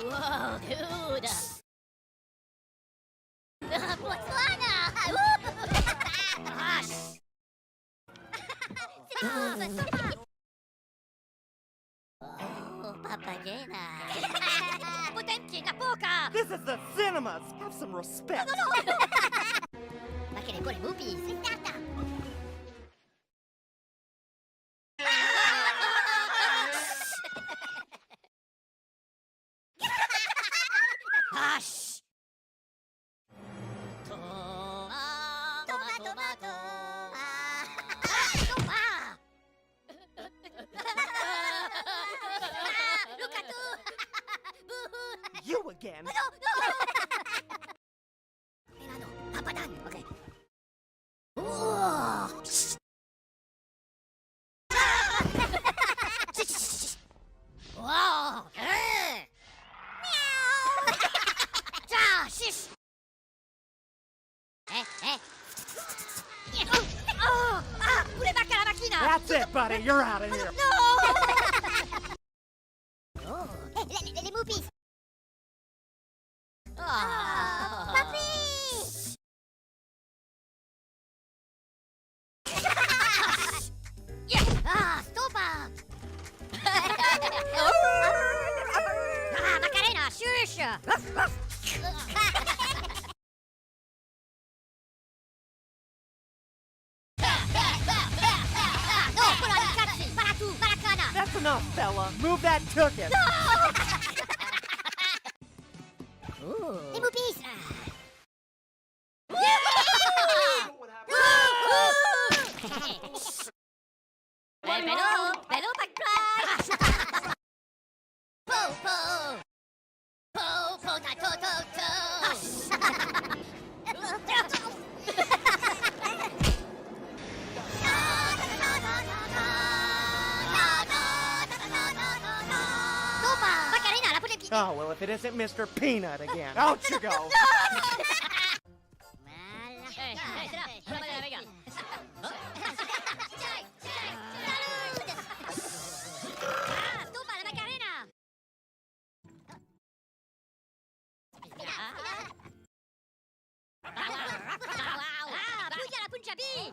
Whoa, dude! Botswana! Hush! Oh, papagena! Potemkin, na poka! This is the cinemas! Have some respect! Ma che le buone movies! Hush! Tomato! Look at you! You again! No! Milano, papadan, okay. Wow! Meow! Shish! Pure bacca la macchina! That's it, buddy! You're out of here! No! Oh, le movies! Papi! Stopa! Macarena, shush! No, quello di cazzi! Para tu, paracana! That's enough, fella! Move that tookin'! Les movies! Bello, backflash! Po, Macarena, la potevi... Oh, well, if it isn't Mr. Peanut again. Out you go! Stupa, la Macarena! Puja la Punjabi!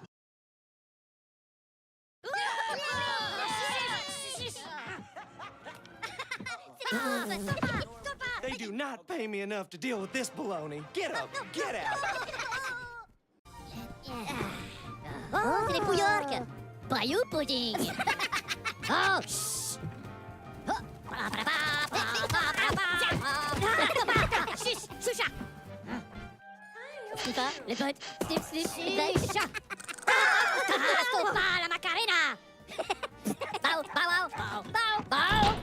They do not pay me enough to deal with this baloney. Get up! Get out! Oh, c'est les Pouillarques! Bayou pudding! Oh, shh! Choucha! Stipa, les potes! Snip, chat! Stopa, la Macarena! Bow!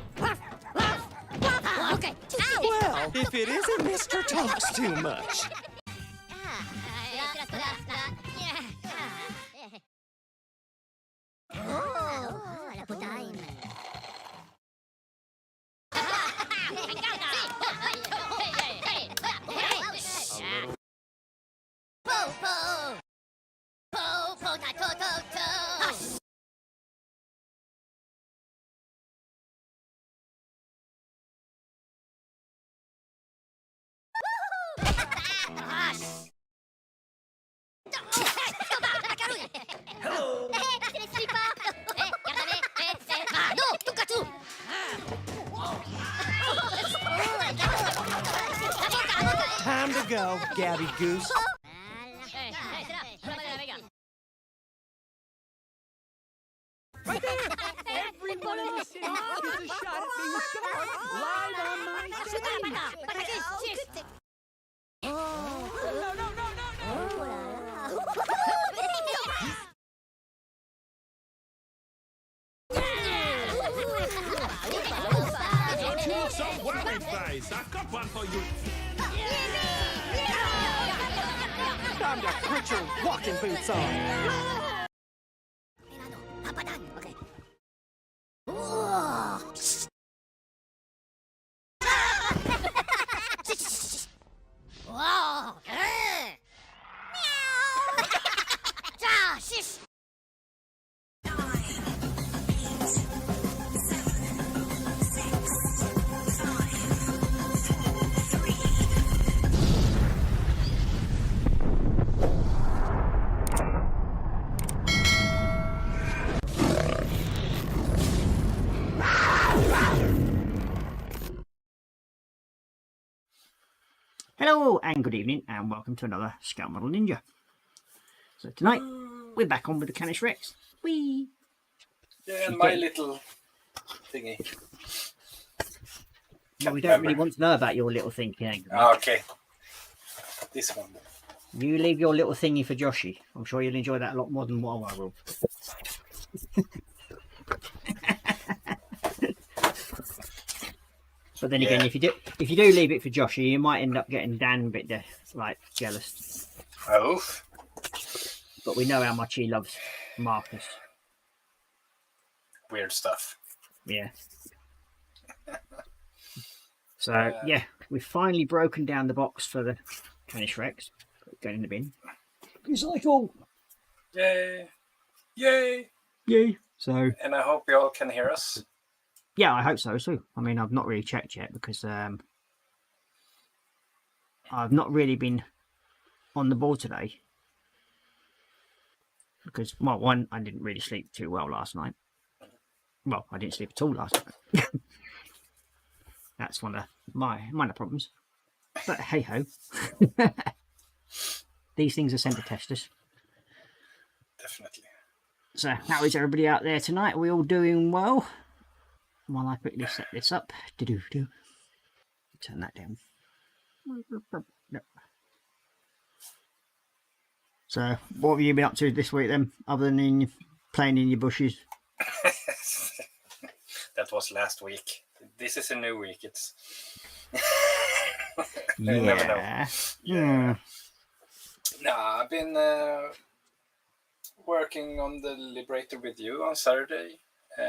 Okay. Well, if it isn't Mr. Talks Too Much. Oh, la potaine. Hello! No, tocca tu! Time to go, Gabby Goose. Right there! Every one of us in here gets a shot at being star live on my stage! Don't you look so worried-faced? I've got one for you. Time to put your walking boots on. Milano, papadan, okay. Wow! Meow! Hello and good evening and welcome to another Scout Model Ninja. So tonight we're back on with the Canis Rex. Whee! Yeah, and my little thingy. Well, we don't really want to know about your little thingy, Angry. Okay. This one. You leave your little thingy for Joshy. I'm sure you'll enjoy that a lot more than what I will. But then again, if you do leave it for Joshy, you might end up getting Dan a bit jealous. Oh. But we know how much he loves Marcus. Weird stuff. Yeah. So yeah, we've finally broken down the box for the Canis Rex. Going in the bin. Recycle. Yay! Yay! Yay! So. And I hope you all can hear us. Yeah, I hope so too. I mean, I've not really checked yet because I've not really been on the ball today. Because, well, one, I didn't really sleep too well last night. Well, I didn't sleep at all last night. That's one of my minor problems. But hey ho. These things are sent to testers. Definitely. So, how is everybody out there tonight? Are we all doing well? While I quickly set this up. Turn that down. No. So, what have you been up to this week then, other than playing in your bushes? That was last week. This is a new week. It's Yeah. You never know. Yeah. No, I've been working on the Liberator with you on Saturday.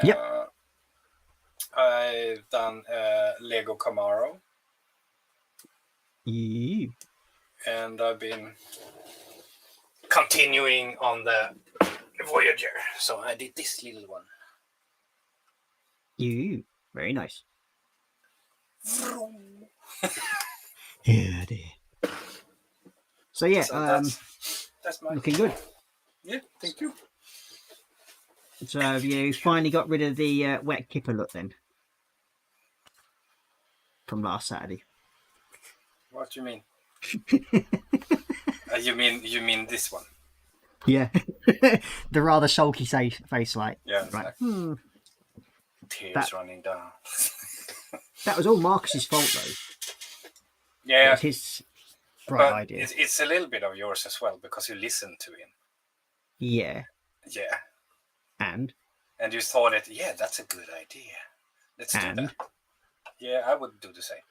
Yep. I've done Lego Camaro. Yeah. And I've been continuing on the Voyager. So I did this little one. Yeah. Very nice. Yeah, dear. So yeah, so that's my looking good. Yeah, thank you. So have you finally got rid of the wet kipper look then? From last Saturday. What do you mean? You mean this one? Yeah. The rather sulky face like. Yeah. Right. Like, tears running down. That was all Marcus's fault though. Yeah. It was his bright idea. It's a little bit of yours as well because you listened to him. Yeah. Yeah. And you thought it, yeah, that's a good idea. Let's do that. Yeah, I would do the same.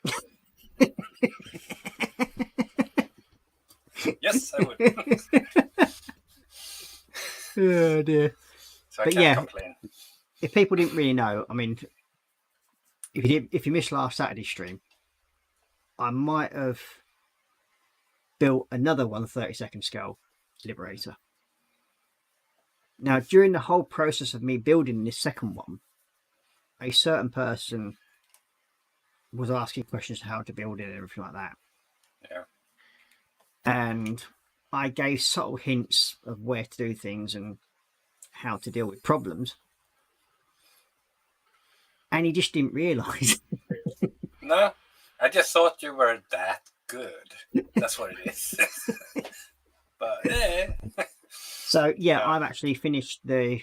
Yes, I would. Oh dear. So I can't complain. If people didn't really know, I mean, if you missed last Saturday's stream, I might have built another 1/32 scale Liberator. Now, during the whole process of me building this second one, a certain person was asking questions how to build it and everything like that. Yeah. And I gave subtle hints of where to do things and how to deal with problems. And he just didn't realise. No, I just thought you were that good. That's what it is. But yeah. So yeah, I've actually finished the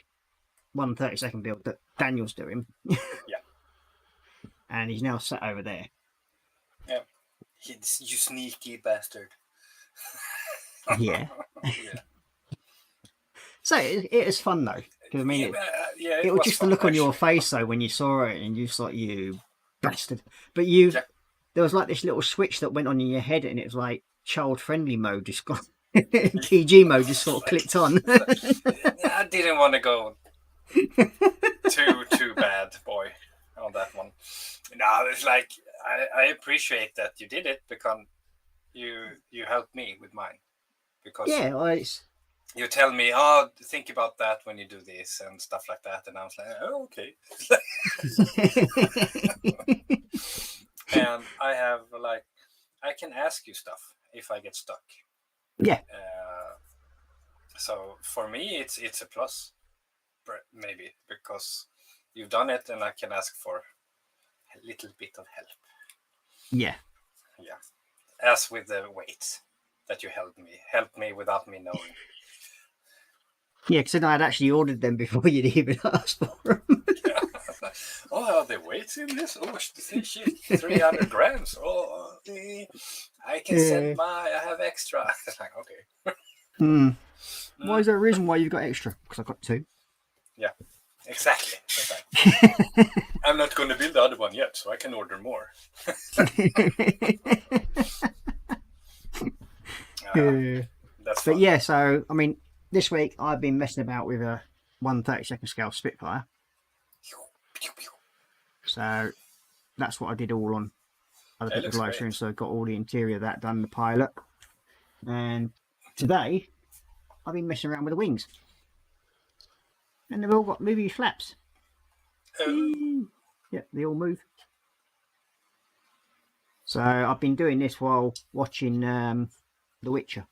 1/32 build that Daniel's doing. Yeah. And he's now sat over there. Yeah. You sneaky bastard. Yeah. Yeah. So it was fun though. Because I mean, it was just the look on your face though when you saw it, and you just like, you bastard. But there was like this little switch that went on in your head, and it was like child-friendly mode just got. PG mode just sort of clicked on. I didn't want to go too bad, boy, on that one. No, it's like I appreciate that you did it because you helped me with mine. Because you tell me, oh, think about that when you do this and stuff like that, and I was like, oh, okay. And I have I can ask you stuff if I get stuck. Yeah. So for me, it's a plus, maybe, because you've done it, and I can ask for a little bit of help. Yeah. Yeah. as with the weights that you helped me without me knowing. Yeah, because then I had actually ordered them before you'd even asked for them. Yeah. Oh, are there weights in this? Oh, shit, 300 grams. Oh, I can send I have extra. It's like, okay. Why is there a reason why you've got extra? Because I've got 2. Yeah, exactly. I'm not going to build the other one yet, so I can order more. That's fun. But yeah, so, I mean, this week I've been messing about with a 1/32 scale Spitfire. So that's what I did all on other people's live streams. So I got all the interior of that done, the pilot. And today I've been messing around with the wings. And they've all got movie flaps. Yeah, they all move. So I've been doing this while watching The Witcher.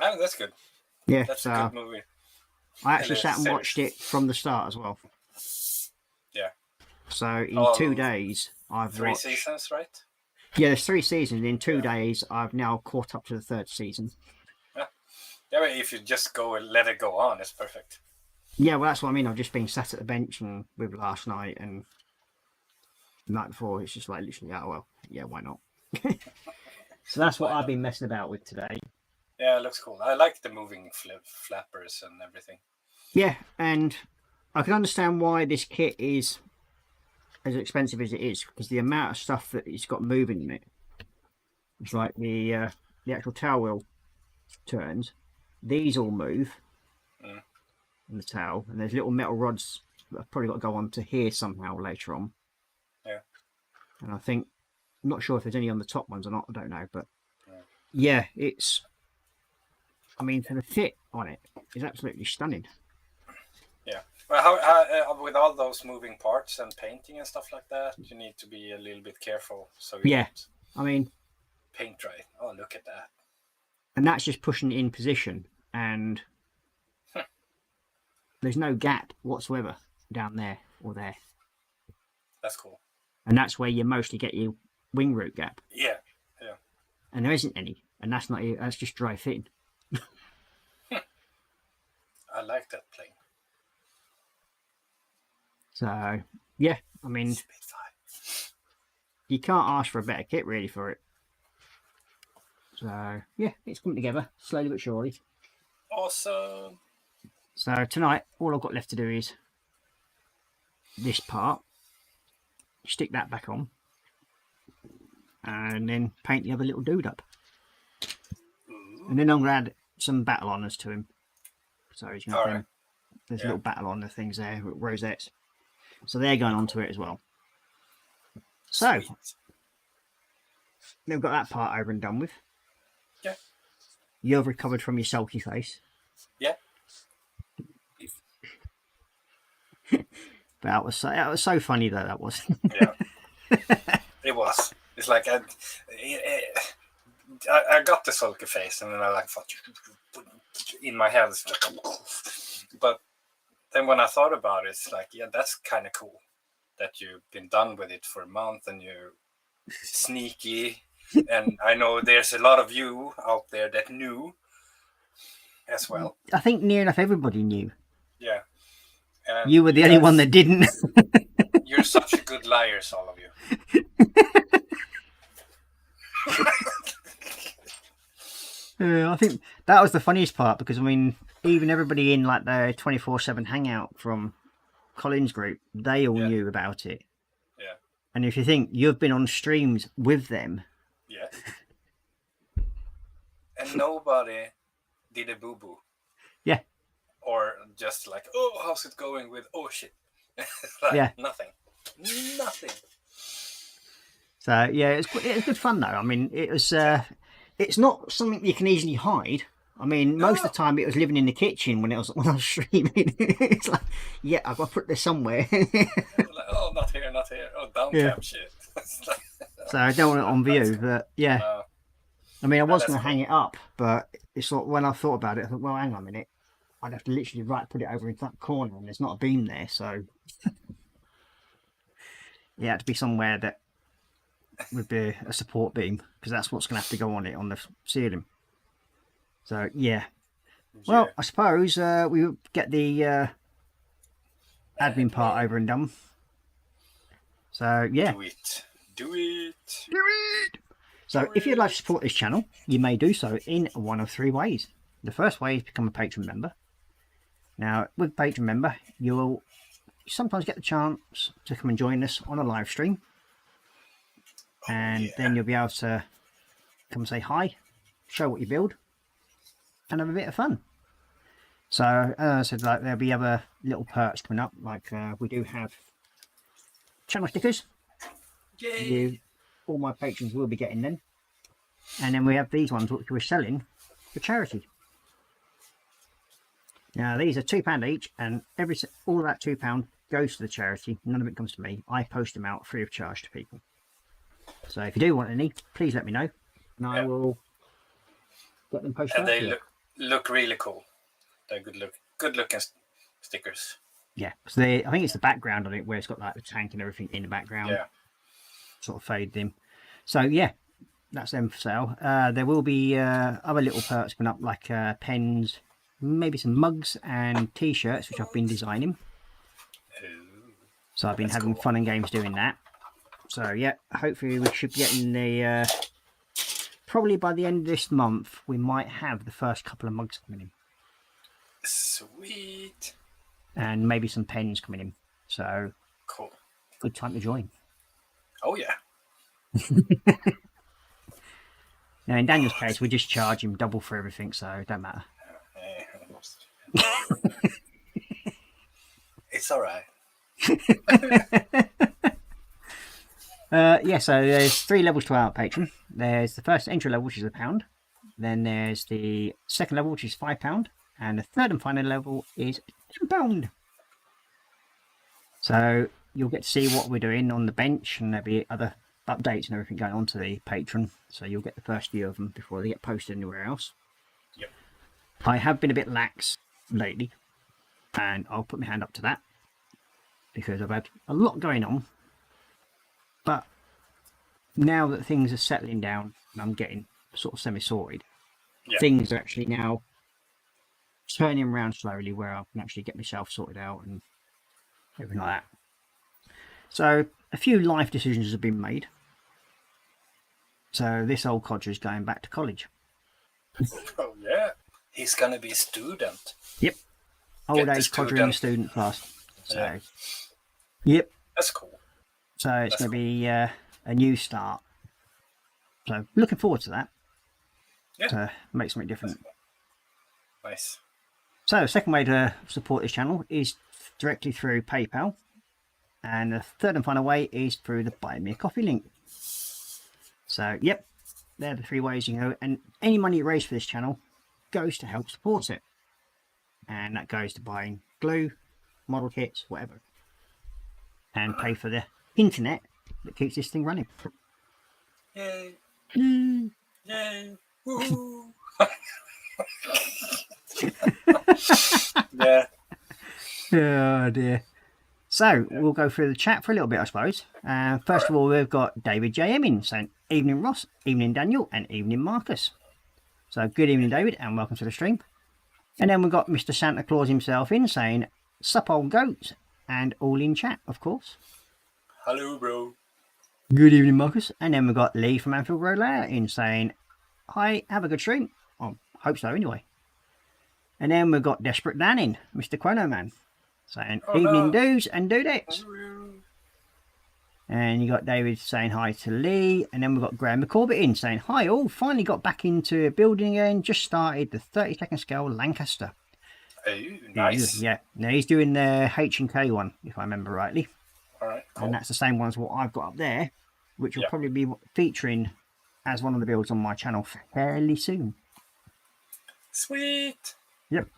Oh, that's good. Yeah, that's so a good movie. I actually sat and watched it from the start as well. Yeah. So in 2 days, I've 3 watched... seasons, right? Yeah, there's 3 seasons. In 2 days, I've now caught up to the 3rd season. Yeah, but if you just go and let it go on, it's perfect. Yeah, well, that's what I mean. I've just been sat at the bench and with last night and the night before. It's just like literally, oh well, yeah, why not? So that's what I've been messing about with today. Yeah, it looks cool. I like the moving flappers and everything. Yeah, and I can understand why this kit is as expensive as it is, because the amount of stuff that it's got moving in it. It's like the actual tail wheel turns. These all move. In the tail, and there's little metal rods that I've probably got to go on to here somehow later on. Yeah. And I think, I'm not sure if there's any on the top ones or not, I don't know, but yeah, it's, I mean, for the fit on it is absolutely stunning. Yeah. Well, how with all those moving parts and painting and stuff like that, you need to be a little bit careful. So you don't I mean, paint dry. Oh, look at that. And that's just pushing it in position, and there's no gap whatsoever down there or there. That's cool. And that's where you mostly get your wing root gap. Yeah. And there isn't any, and that's just dry fitting. I like that plane. So yeah, I mean, you can't ask for a better kit really for it. So yeah, it's coming together slowly but surely. Awesome. So tonight, all I've got left to do is this part, stick that back on, and then paint the other little dude up. And then I'm going to add some battle honours to him. So he's going to there's little battle honour things there, rosettes. So they're going onto it as well. So, they've got that part over and done with. Yeah. You've recovered from your sulky face. Yeah. That was so funny though, that was. Yeah. It was. It's like I got the sulky face, and then I like in my head. It's like, but then when I thought about it, it's like, yeah, that's kind of cool that you've been done with it for a month and you're sneaky. And I know there's a lot of you out there that knew as well. I think near enough everybody knew. Yeah. And you were the only one that didn't. You're such a good liars, all of you. I think that was the funniest part, because I mean, even everybody in like the 24/7 hangout from Colin's group, they all knew about it. Yeah. And if you think you've been on streams with them. Yeah. And nobody did a boo-boo. Yeah. Or just like, oh, how's it going with, oh shit. Like, nothing. So yeah, it was good fun though. I mean, it was. It's not something you can easily hide. I mean, most of the time it was living in the kitchen when I was streaming. It's like, yeah, I've got to put this somewhere. Like, oh, not here. Oh, down cam shit. So I don't want it on view, but yeah. I mean, I was going to hang it up, but it's like, when I thought about it, I thought, well, hang on a minute. I'd have to literally put it over in that corner, and there's not a beam there, so yeah, it had to be somewhere that with a support beam, because that's what's going to have to go on it on the ceiling. So yeah. Well, I suppose we get the admin part over and done. So yeah. Do it. So if you'd like to support this channel, you may do so in one of 3 ways. The first way is become a patron member. Now, with patron member, you'll sometimes get the chance to come and join us on a live stream. And then you'll be able to come and say hi, show what you build, and have a bit of fun. So, as I said, like, there'll be other little perks coming up. Like, we do have channel stickers. All my patrons will be getting them. And then we have these ones which we're selling for charity. Now, these are £2 each, and all that £2 goes to the charity. None of it comes to me. I post them out free of charge to people. So if you do want any, please let me know, and I will get them posted. And they look really cool. They're good looking stickers. Yeah, so I think it's the background on it where it's got like the tank and everything in the background. Yeah. Sort of faded in. So yeah, that's them for sale. There will be other little perks coming up, like pens, maybe some mugs and t-shirts, which I've been designing. So I've been having fun and games doing that. So yeah, hopefully we should be getting the probably by the end of this month we might have the first couple of mugs coming in. Sweet. And maybe some pens coming in. So cool. Good time to join. Oh yeah. Now in Daniel's case, we just charge him double for everything, so it don't matter. It's all right. Yeah, so there's 3 levels to our patron. There's the first entry level, which is £1. Then there's the second level, which is £5. And the third and final level is £2. So you'll get to see what we're doing on the bench, and there'll be other updates and everything going on to the patron. So you'll get the first few of them before they get posted anywhere else. Yep. I have been a bit lax lately, and I'll put my hand up to that, because I've had a lot going on. But now that things are settling down and I'm getting sort of semi-sorted, things are actually now turning around slowly where I can actually get myself sorted out and everything like that. So a few life decisions have been made. So this old codger is going back to college. Oh yeah, he's gonna be a student. Yep, old age codger in the student class. So yep, that's cool. So it's going to be a new start. So looking forward to that. Yeah. To make something different. Nice. So the second way to support this channel is directly through PayPal. And the third and final way is through the Buy Me a Coffee link. So yep, they're the 3 ways you can go. And any money you raise for this channel goes to help support it. And that goes to buying glue, model kits, whatever. And pay for the internet that keeps this thing running. Yay! Yay! Yay! Woo! Yeah. Oh dear. So we'll go through the chat for a little bit, I suppose. First of all, we've got David J.M. in saying, "Evening Ross, evening Daniel, and evening Marcus." So good evening, David, and welcome to the stream. And then we've got Mr. Santa Claus himself in saying, "Sup old goats," and all in chat, of course. Hello, bro. Good evening, Marcus. And then we've got Lee from Anfield Road Layout in saying, "Hi, have a good stream." Well, hope so anyway. And then we've got Desperate Dan in, Mr. Chrono Man, saying, "Evening dudes and dudettes." And you got David saying hi to Lee. And then we've got Graham McCorbett in saying, "Hi all, finally got back into building again. Just started the 32nd scale Lancaster." Oh, nice. Yeah, now he's doing the H&K one, if I remember rightly. All right, cool. And that's the same one as what I've got up there, which will probably be featuring as one of the builds on my channel fairly soon. Sweet. Yep.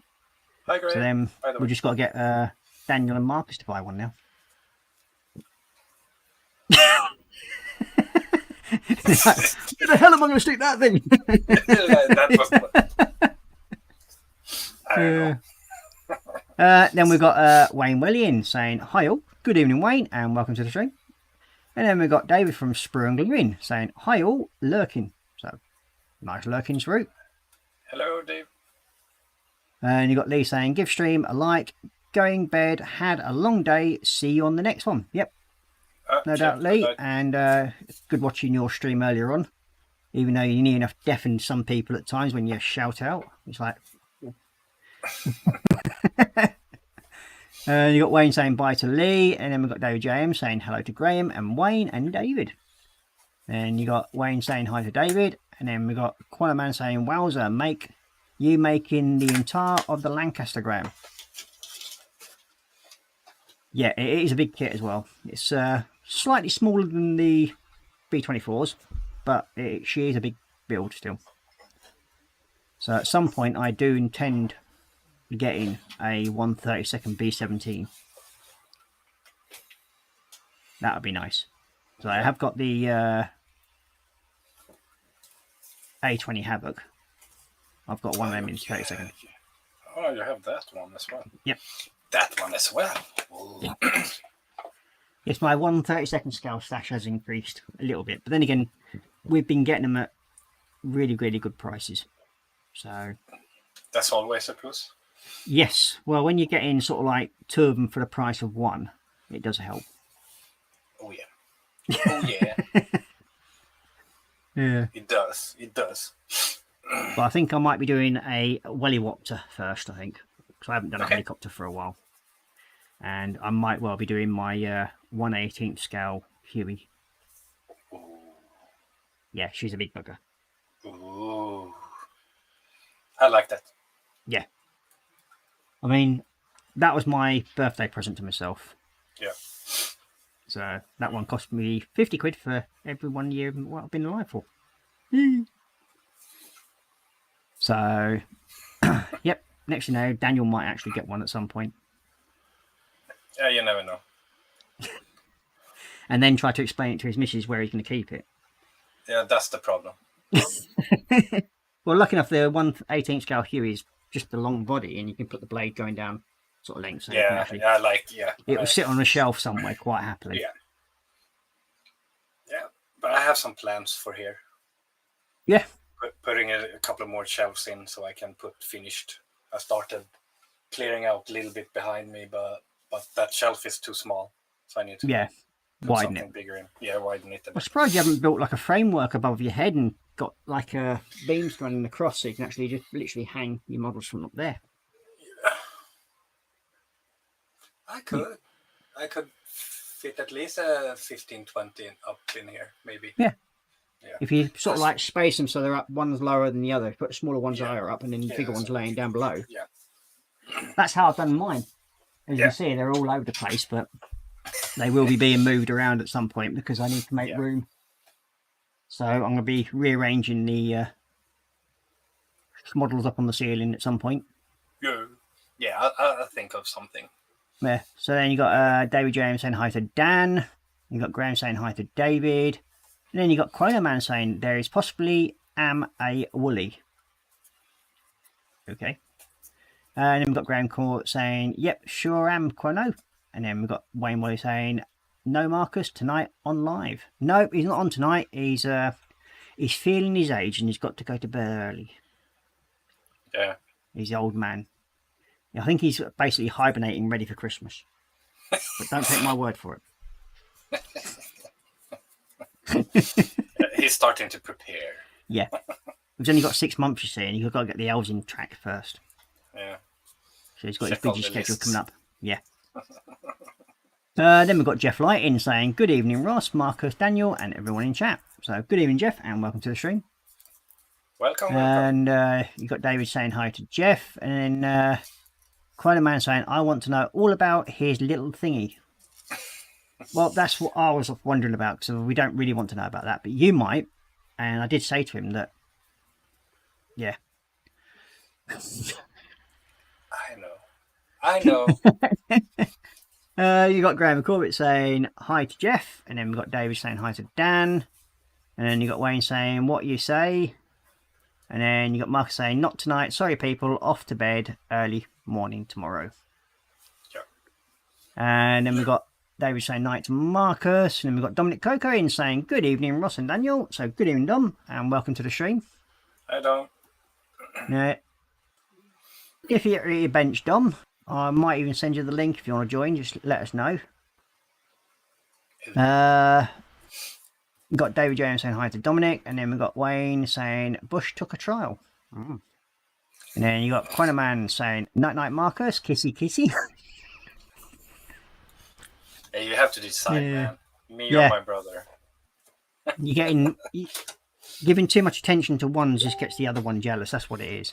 Hi, Graham. So then we've just got to get Daniel and Marcus to buy one now. Where the hell am I going to stick that thing? That was... I don't know. Then we've got Wayne Wellian saying, "Hi all, good evening Wayne, and welcome to the stream." And then we got David from Sprungling saying, hi all, lurking. So, nice lurkings route. Hello, Dave. And you got Lee saying, give stream a like, going bed, had a long day, see you on the next one. Yep, no doubt, Lee. And good watching your stream earlier on, even though you near enough deafened some people at times when you shout out. It's like... You got Wayne saying bye to Lee, and then we've got David JM saying hello to Graham and Wayne and David. And you got Wayne saying hi to David, and then we got Quanaman saying wowza, you making the entire of the Lancaster Graham. Yeah, it is a big kit as well. It's slightly smaller than the B24s, but she is a big build still. So at some point I do intend getting a 1/32 B17. That would be nice. So I have got the A20 Havoc. I've got one of them in 32nd. Oh, you have that one as well. Yep. That one as well. Yeah. Yes, my 1/32 scale stash has increased a little bit, but then again, we've been getting them at really, really good prices. So that's always a plus. Yes, well, when you're getting sort of like 2 of them for the price of 1, it does help. Oh yeah. Oh yeah. Yeah. It does. It does. But I think I might be doing a Wellywopter first, I think. Because I haven't done a helicopter for a while. And I might well be doing my 1/18 scale Huey. Ooh. Yeah, she's a big bugger. Ooh. I like that. Yeah. I mean, that was my birthday present to myself. Yeah. So that one cost me 50 quid for every 1 year what I've been alive for. So, yep. Next you know, Daniel might actually get one at some point. Yeah, you never know. And then try to explain it to his missus where he's going to keep it. Yeah, that's the problem. Well, lucky enough, the 1/18 scale Huey is just the long body, and you can put the blade going down sort of length. So yeah, actually, it will sit on a shelf somewhere quite happily. Yeah. Yeah, but I have some plans for here. Yeah. Putting a couple of more shelves in so I can put finished. I started clearing out a little bit behind me, but that shelf is too small, so I need to widen something bigger in. Yeah, widen it. I'm surprised you haven't built like a framework above your head and got like a beams running across so you can actually just literally hang your models from up there. Yeah. I could fit at least a 15-20 up in here, maybe. Yeah. If you sort of like space them so they're up, one's lower than the other, put the smaller ones higher up and then the bigger ones laying down below. Yeah. That's how I've done mine. As you can see, they're all over the place, but they will be being moved around at some point because I need to make room. So I'm going to be rearranging the models up on the ceiling at some point. Yeah, I'll think of something. Yeah. So then you got David James saying hi to Dan. You got Graham saying hi to David. And then you got Quailman saying there is possibly am a woolly. Okay. And then we've got Graham Court saying, yep, sure am, Quano. And then we've got Wayne Wally saying, no, Marcus, tonight on live. No, he's not on tonight. He's feeling his age and he's got to go to bed early. Yeah. He's the old man. I think he's basically hibernating ready for Christmas. But don't take my word for it. He's starting to prepare. Yeah. We've only got 6 months, you see, and you've got to get the elves in track first. Yeah. So he's got his busy schedule coming up. Yeah. Then we've got Jeff Lighting saying, good evening, Ross, Marcus, Daniel, and everyone in chat. So good evening, Jeff, and welcome to the stream. Welcome. And you've got David saying hi to Jeff, and then quite a man saying, I want to know all about his little thingy. Well, that's what I was wondering about, because we don't really want to know about that, but you might. And I did say to him that, yeah. I know. You got Graham Corbett saying hi to Jeff, and then we've got David saying hi to Dan, and then you got Wayne saying what you say, and then you got Marcus saying not tonight, sorry people, off to bed, early morning tomorrow. Yeah. And then we've got David saying night to Marcus. And then we've got Dominic Coco in saying good evening, Ross and Daniel. So good evening, Dom, and welcome to the stream. Hi, Dom. If you're at your bench, Dom, I might even send you the link if you want to join. Just let us know. We've got David James saying hi to Dominic, and then we've got Wayne saying Bush took a trial. And then you got Quanah Man saying night night Marcus, kissy kissy. Hey, you have to decide, man. Me or my brother. You're giving too much attention to one just gets the other one jealous. That's what it is.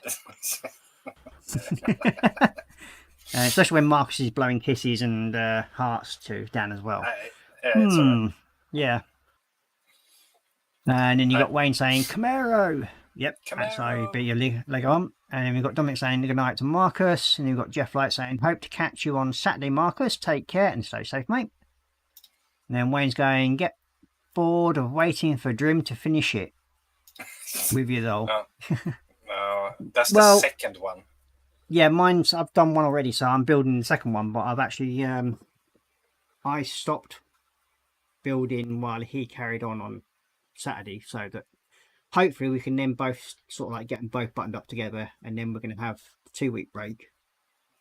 Especially when Marcus is blowing kisses and hearts to Dan as well. It's alright. Yeah. And then you got Wayne saying Camaro. Yep, that's how you beat your Lego on. And then we've got Dominic saying good night to Marcus. And you've got Jeff Light saying hope to catch you on Saturday, Marcus. Take care and stay safe, mate. And then Wayne's going get bored of waiting for Drim to finish it with you though. No, that's the second one. Yeah, I've done one already, so I'm building the second one. But I've actually I stopped building while he carried on Saturday, so that hopefully we can then both sort of like get them both buttoned up together, and then we're going to have a 2-week break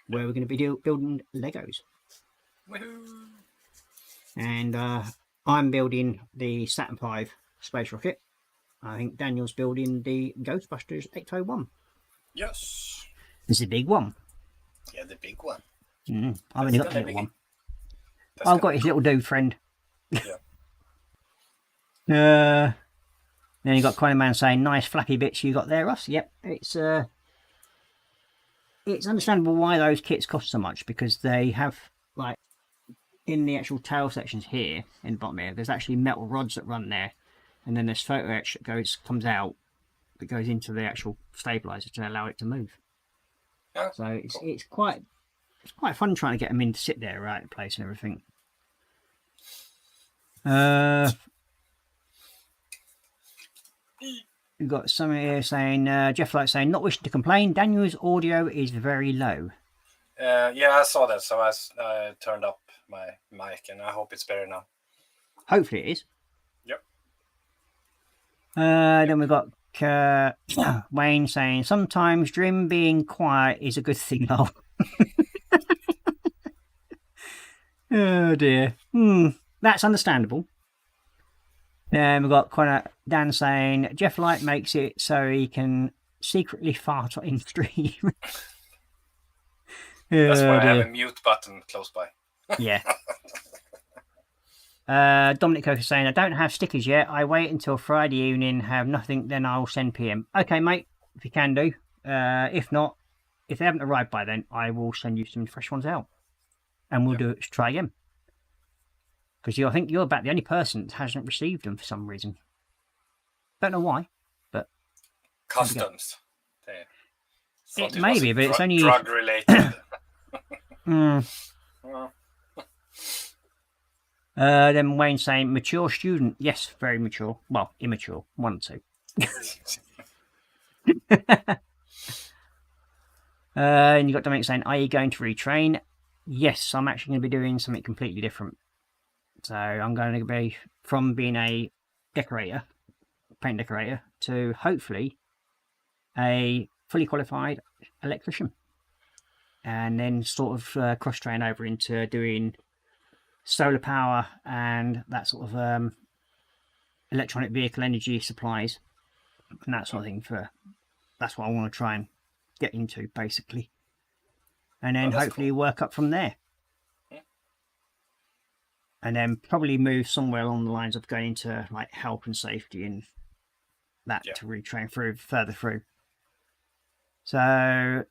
where we're going to be building Legos. Woohoo! And I'm building the Saturn V space rocket. I think Daniel's building the Ghostbusters 801. Yes. It's a big one. Yeah, the big one. I've only got the little one. I've got his little dude friend. Yeah. Then you got Quanah Man saying nice flappy bits you got there, Russ. Yep, it's understandable why those kits cost so much, because they have, like, in the actual tail sections here in the bottom here, there's actually metal rods that run there, and then there's photo etch that comes out that goes into the actual stabilizer to allow it to move. Yeah, so it's quite fun trying to get them in to sit there right in place and everything. We've got someone here saying, Jeff Light saying, not wishing to complain, Daniel's audio is very low. Yeah, I saw that, so I turned up my mic, and I hope it's better now. Hopefully it is. Yep. Then we've got Wayne saying, sometimes Drim being quiet is a good thing, though. Oh dear. That's understandable. Then we've got Dan saying Jeff Light makes it so he can secretly fart in stream. That's why I have a mute button close by. Yeah. Dominic Coker saying I don't have stickers yet. I wait until Friday evening, have nothing, then I'll send PM. Okay, mate, if you can do. If not, if they haven't arrived by then, I will send you some fresh ones out, and we'll try again. Because I think you're about the only person that hasn't received them for some reason. Don't know why, but customs. It may be, but it's only drug related. Then Wayne saying mature student. Yes, very mature. Well, immature. 1 or 2. And you got Dominic saying, are you going to retrain? Yes, I'm actually going to be doing something completely different. So I'm going to be from being a decorator, paint decorator, to hopefully a fully qualified electrician, and then sort of cross train over into doing solar power and that sort of electronic vehicle energy supplies and that sort of thing. That's what I want to try and get into, basically, and then hopefully work up from there. And then probably move somewhere along the lines of going into like health and safety and that to retrain further through. So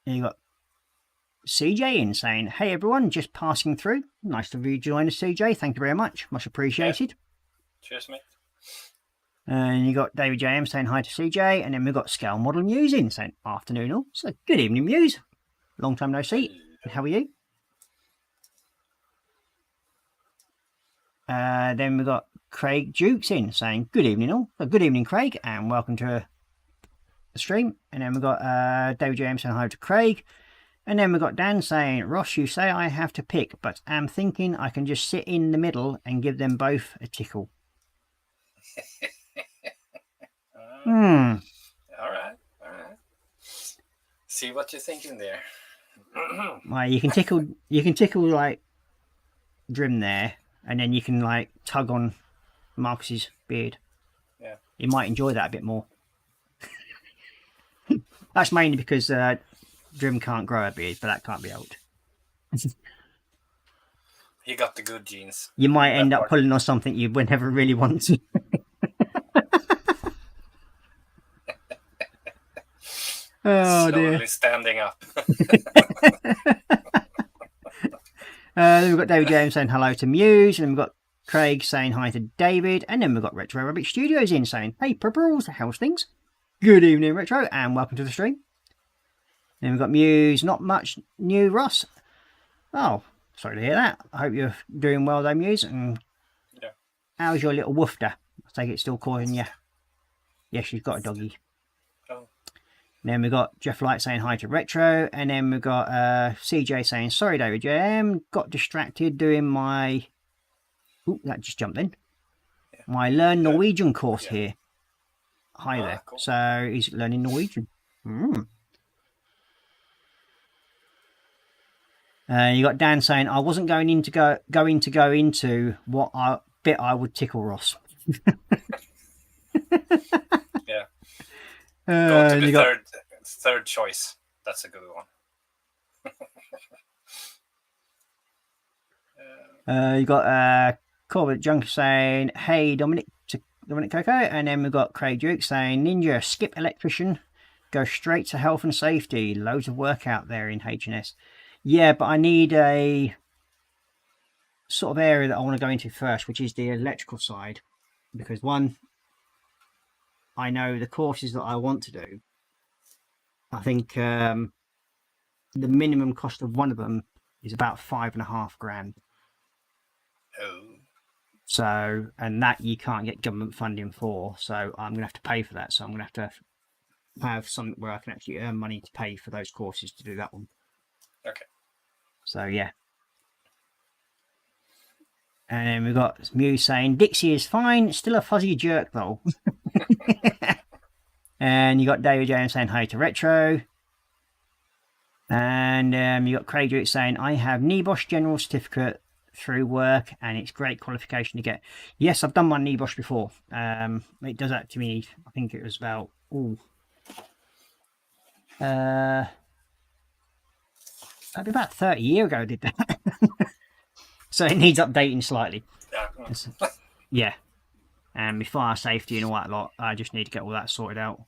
you got CJ in saying, hey everyone, just passing through. Nice to you join us, CJ. Thank you very much. Much appreciated. Yeah. Cheers, mate. And you got David JM saying hi to CJ. And then we've got Scale Model Muse in saying afternoon all. So good evening, Muse. Long time no see. How are you? Then we've got Craig Jukes in saying good evening all. So good evening, Craig, and welcome to the stream. And then we've got David James saying hi to Craig. And then we've got Dan saying, Ross, you say I have to pick, but I'm thinking I can just sit in the middle and give them both a tickle. All right. See what you're thinking there. Well, you can tickle like Drim there, and then you can like tug on Marcus's beard. Yeah. You might enjoy that a bit more. That's mainly because Drim can't grow a beard, but that can't be helped. He got the good genes. You might end up pulling on something you would never really want to. Oh Slowly dear. standing up. Then we've got David James saying hello to Muse, and we've got Craig saying hi to David, and then we've got Retro Rabbit Studios in saying, hey Purples, how's things? Good evening, Retro, and welcome to the stream. Then we've got Muse, not much new, Ross. Oh, sorry to hear that. I hope you're doing well though, Muse. And yeah. How's your little woofter? I take it still calling you. Yes, she's got a doggy. Oh. Then we've got Jeff Light saying hi to Retro, and then we've got CJ saying, sorry David JM, got distracted doing my... Ooh, that just jumped in. Yeah. My Learn Norwegian course here. Hi there. Cool. So he's learning Norwegian. You got Dan saying, I wasn't going to go into what bit I would tickle Ross. Yeah. Go to the third choice. That's a good one. You got Corbett Junk saying, hey Dominic Coco, and then we've got Craig Duke saying, Ninja, skip electrician, go straight to health and safety. Loads of work out there in H&S. Yeah, but I need a sort of area that I want to go into first, which is the electrical side, because one, I know the courses that I want to do. I think the minimum cost of one of them is about $5,500. Oh. So, and that you can't get government funding for, so I'm going to have to pay for that. So I'm going to have something where I can actually earn money to pay for those courses to do that one. Okay. So, yeah. And then we've got Mew saying, Dixie is fine, still a fuzzy jerk though. And you got David James saying hi to Retro. And you got Craig Drake saying, I have NEBOSH General Certificate through work, and it's great qualification to get. Yes, I've done my NEBOSH before. It does that to me, I think it was about, that'd be about 30 years ago I did that. So it needs updating slightly. Yeah. And my fire safety and all that lot, I just need to get all that sorted out.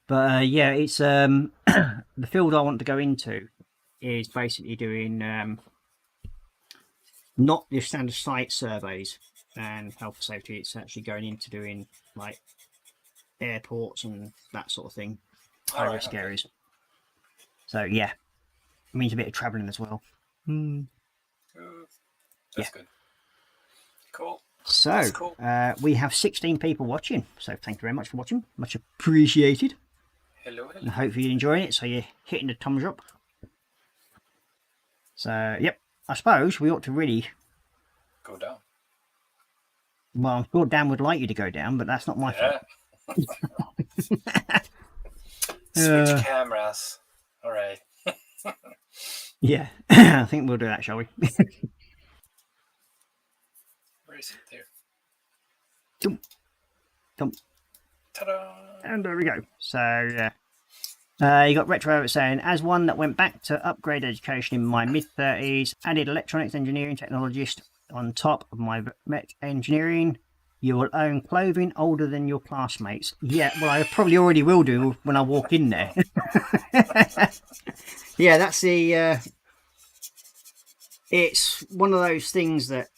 But yeah, it's the field I want to go into is basically doing not your standard site surveys and health and safety. It's actually going into doing like airports and that sort of thing, high risk areas. So yeah, it means a bit of travelling as well. That's good. Cool. So, cool. We have 16 people watching, so thank you very much for watching. Much appreciated. Hello. And hopefully you're enjoying it, so you're hitting the thumbs up. So, yep, I suppose we ought to really... Go down. Well, I'm sure Dan would like you to go down, but that's not my fault. Switch cameras. All right. Yeah, I think we'll do that, shall we? Where is it? There. Dump. Ta-da! And there we go. So, you got Retro saying, as one that went back to upgrade education in my mid-30s, added electronics engineering technologist on top of my mech engineering, you will own clothing older than your classmates. Yeah, well, I probably already will do when I walk in there. Yeah, that's the... it's one of those things that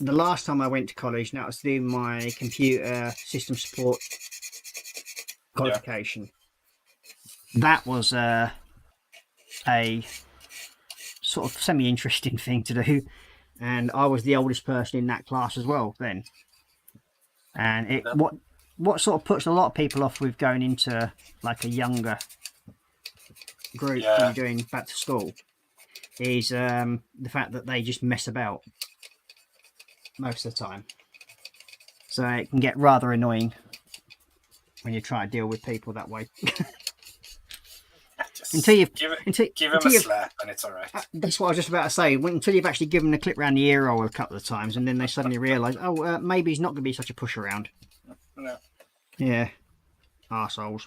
the last time I went to college, and that was to do my computer system support qualification. Yeah. That was a sort of semi-interesting thing to do, and I was the oldest person in that class as well then. And it what sort of puts a lot of people off with going into like a younger group when you're doing back to school is the fact that they just mess about most of the time. So it can get rather annoying when you try to deal with people that way. Until you've give him a slap and it's all right. That's what I was just about to say. Until you've actually given a clip around the ear roll a couple of times, and then they suddenly realise, maybe he's not going to be such a push around. No. Yeah. Arseholes.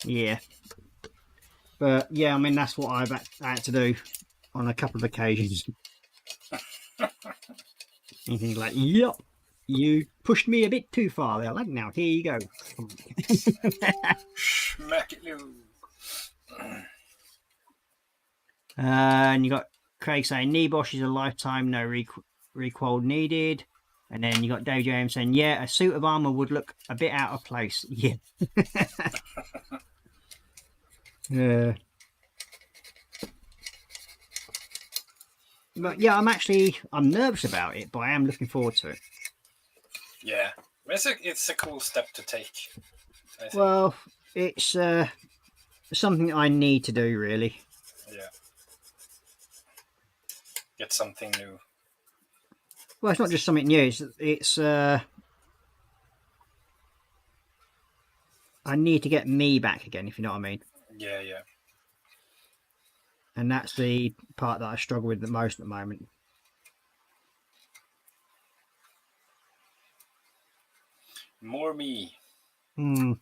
Yeah. But yeah, I mean, that's what I've had to do on a couple of occasions. You think like, yep, you pushed me a bit too far there, lad. Now, here you go. Smack it loose. And you got Craig saying, Nibosh is a lifetime, no recoil needed. And then you got Dave James saying, yeah, a suit of armour would look a bit out of place. Yeah. Yeah. But yeah, I'm nervous about it, but I am looking forward to it. Yeah, it's a cool step to take. I think. Well, it's something I need to do, really. Yeah. Get something new. Well, it's not just something new. It's I need to get me back again, if you know what I mean. Yeah, yeah. And that's the part that I struggle with the most at the moment. More me. Or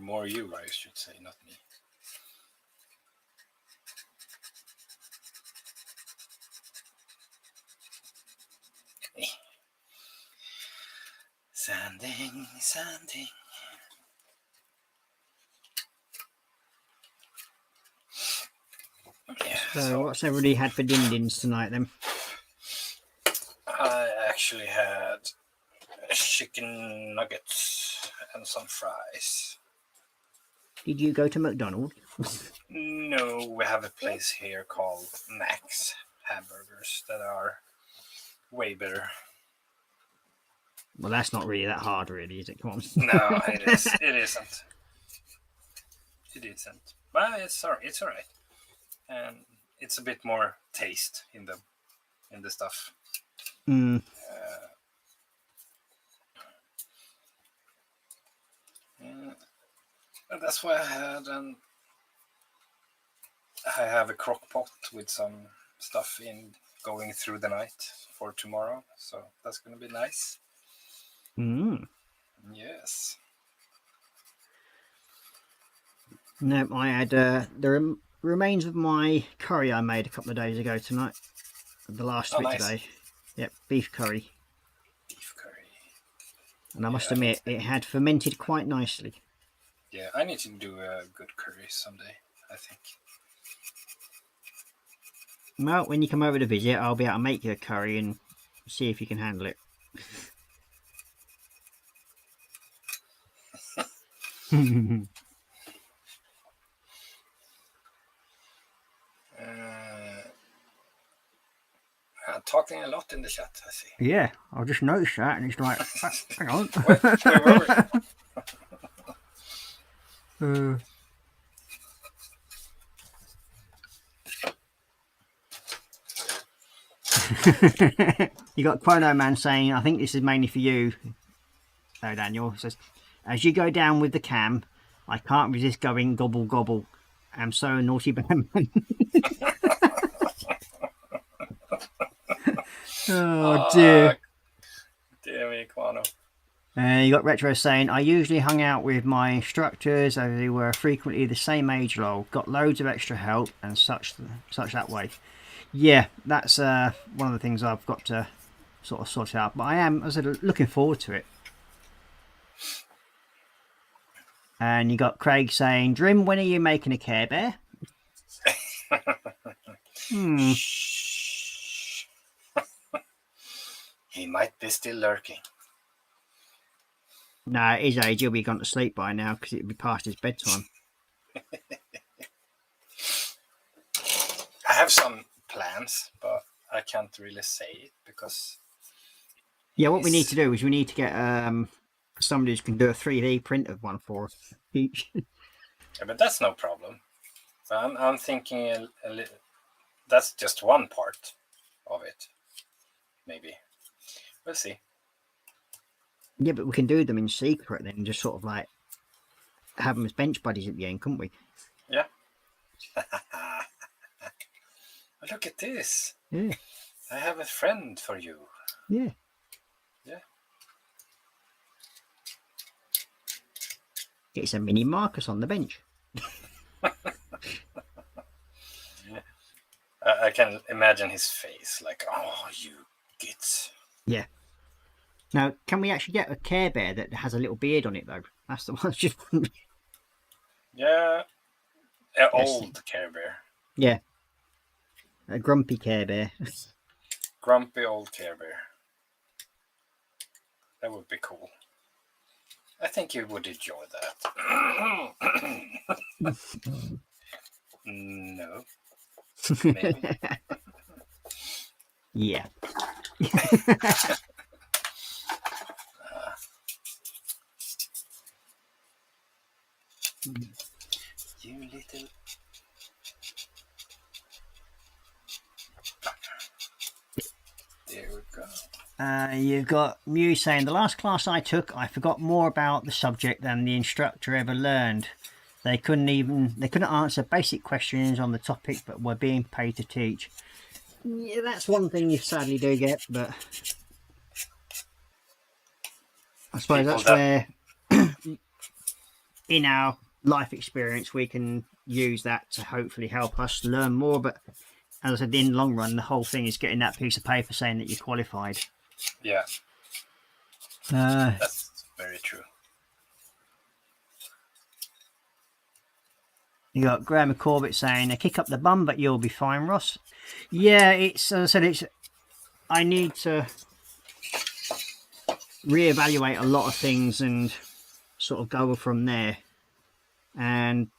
more you, I should say, not me. Sanding. Yeah, so what's everybody had for din-dins tonight then? I actually had chicken nuggets and some fries. Did you go to McDonald's? No, we have a place here called Max Hamburgers that are way better. Well, that's not really that hard, really, is it? Come on. No, it isn't. It isn't. But it's all right. And it's a bit more taste in the stuff. And that's why I have a crock pot with some stuff in going through the night for tomorrow. So that's going to be nice. Yes. No, I had the remains of my curry I made a couple of days ago tonight. The last bit nice. today. Yep, beef curry. Beef curry. And I must admit, it had fermented quite nicely. Yeah, I need to do a good curry someday, I think. Well, when you come over to visit, I'll be able to make you a curry and see if you can handle it. Talking a lot in the chat, I see. Yeah, I just noticed that, and it's like, hang on. Where You got Chrono Man saying, I think this is mainly for you. Oh, Daniel says, as you go down with the cam, I can't resist going gobble gobble. I'm so a naughty Batman. Oh dear. Dear me, Quano. You got Retro saying, I usually hung out with my instructors as they were frequently the same age lol. Got loads of extra help and such that way. Yeah, that's one of the things I've got to sort of sort out. But I am, as I said, looking forward to it. And you got Craig saying, Drim, when are you making a Care Bear? He might be still lurking. No, at his age, he'll be gone to sleep by now because it'll be past his bedtime. I have some plans, but I can't really say it because... Yeah, what we need to do is we need to get somebody who can do a 3D print of one for each. Yeah, but that's no problem. So I'm thinking a little. That's just one part of it. Maybe we'll see. Yeah, but we can do them in secret then, and just sort of like have them as bench buddies at the end, couldn't we? Yeah. Look at this. Yeah. I have a friend for you. Yeah. Yeah. It's a mini Marcus on the bench. I can imagine his face, like, oh, you gits. Yeah. Now, can we actually get a Care Bear that has a little beard on it, though? That's the one. Just Yeah. An old Care Bear. yeah. A grumpy Care Bear. Grumpy old Care Bear. That would be cool. I think you would enjoy that. No. Maybe. Yeah. You little. There we go. You've got Mew saying, the last class I took, I forgot more about the subject than the instructor ever learned. They couldn't answer basic questions on the topic, but were being paid to teach. Yeah, that's one thing you sadly do get, but I suppose that's where, in our life experience, we can use that to hopefully help us learn more. But as I said, in the long run, the whole thing is getting that piece of paper saying that you're qualified. Yeah. That's very true. You got Graham Corbett saying, kick up the bum, but you'll be fine, Ross. Yeah, it's, as I said, I need to reevaluate a lot of things and sort of go from there. And